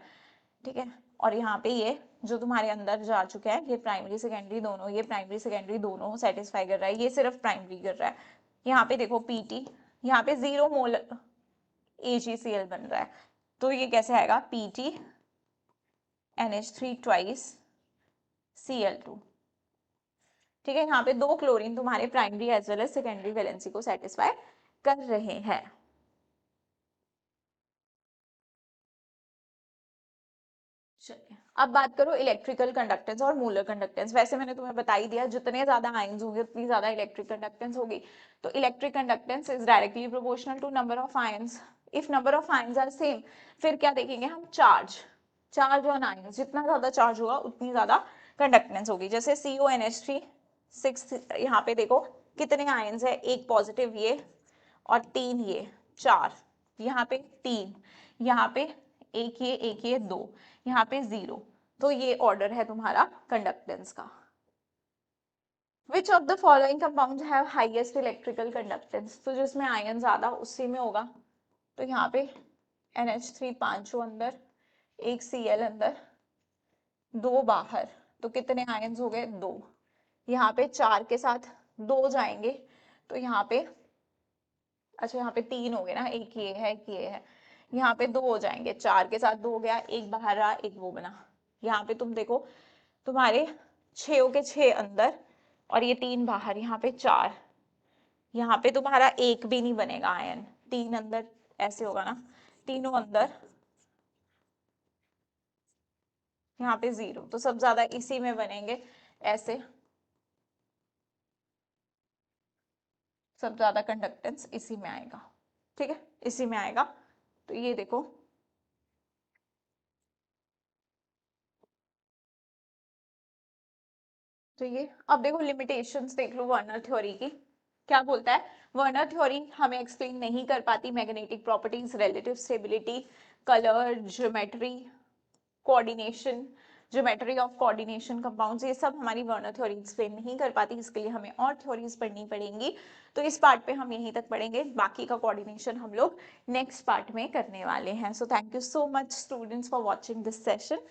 ठीक है। और यहाँ पे ये जो तुम्हारे अंदर जा चुका है, ये प्राइमरी सेकेंडरी दोनों, ये प्राइमरी सेकेंडरी दोनों सेटिस्फाई कर रहा है, ये सिर्फ प्राइमरी कर रहा है। यहाँ पे देखो PT, यहाँ पे 0 मोल AgCl बन रहा है, तो ये कैसे आएगा? PtNH3 ट्वाइस Cl2, ठीक है। यहाँ पे 2 क्लोरीन तुम्हारे primary as well as secondary valency को सेटिस्फाई कर रहे हैं। चलिए अब बात करो इलेक्ट्रिकल कंडक्टेंस और मोलर कंडक्टेंस। वैसे मैंने तुम्हें बता ही दिया, जितने ज्यादा आयंस होंगे उतनी ज्यादा इलेक्ट्रिक कंडक्टेंस होगी। तो electric conductance is directly proportional to number of ions. If number of ions are same, फिर क्या देखेंगे हम, चार्ज। चार्ज ऑन आयंस, जितना ज्यादा चार्ज होगा उतनी ज्यादा कंडक्टेंस होगी। जैसे CONH3 6, यहाँ पे देखो कितने आयंस है, एक पॉजिटिव ये और 3 ये, 4, यहाँ पे 3, यहाँ पे एक ये 2, यहाँ पे 0। तो ये ऑर्डर है तुम्हारा कंडक्टेंस का। Which of the following compounds have highest electrical conductance? तो जिसमें आयन ज्यादा उसी में होगा। तो यहाँ पे NH3 पांचों अंदर, एक Cl अंदर, 2 बाहर, तो कितने आयंस हो गए, 2। यहाँ पे 4 के साथ 2 जाएंगे, तो यहाँ पे, अच्छा यहाँ पे 3 हो गए ना, एक ये है एक ये है, यहाँ पे 2 हो जाएंगे, 4 के साथ 2 हो गया, एक बाहर रहा एक वो बना। यहाँ पे तुम देखो तुम्हारे 6 के 6 अंदर और ये 3 बाहर, यहाँ पे 4, यहाँ पे तुम्हारा एक भी नहीं बनेगा आयन, 3 अंदर ऐसे होगा ना, तीनों अंदर, यहाँ पे 0। तो सब ज्यादा इसी में बनेंगे ऐसे, सब ज्यादा कंडक्टेंस इसी में आएगा। ठीक है, इसी में आएगा। तो ये देखो, तो ये अब देखो लिमिटेशंस देख लो वर्नर थ्योरी की। क्या बोलता है वर्नर थ्योरी? हमें एक्सप्लेन नहीं कर पाती magnetic properties, relative stability, colour, geometry, coordination, geometry of coordination compounds, ये सब हमारी वर्नर थ्योरी एक्सप्लेन नहीं कर पाती। इसके लिए हमें और थ्योरीज पढ़नी पड़ेंगी। तो इस पार्ट पे हम यहीं तक पढ़ेंगे, बाकी का कोऑर्डिनेशन हम लोग नेक्स्ट पार्ट में करने वाले हैं। So thank you so much students for watching this session.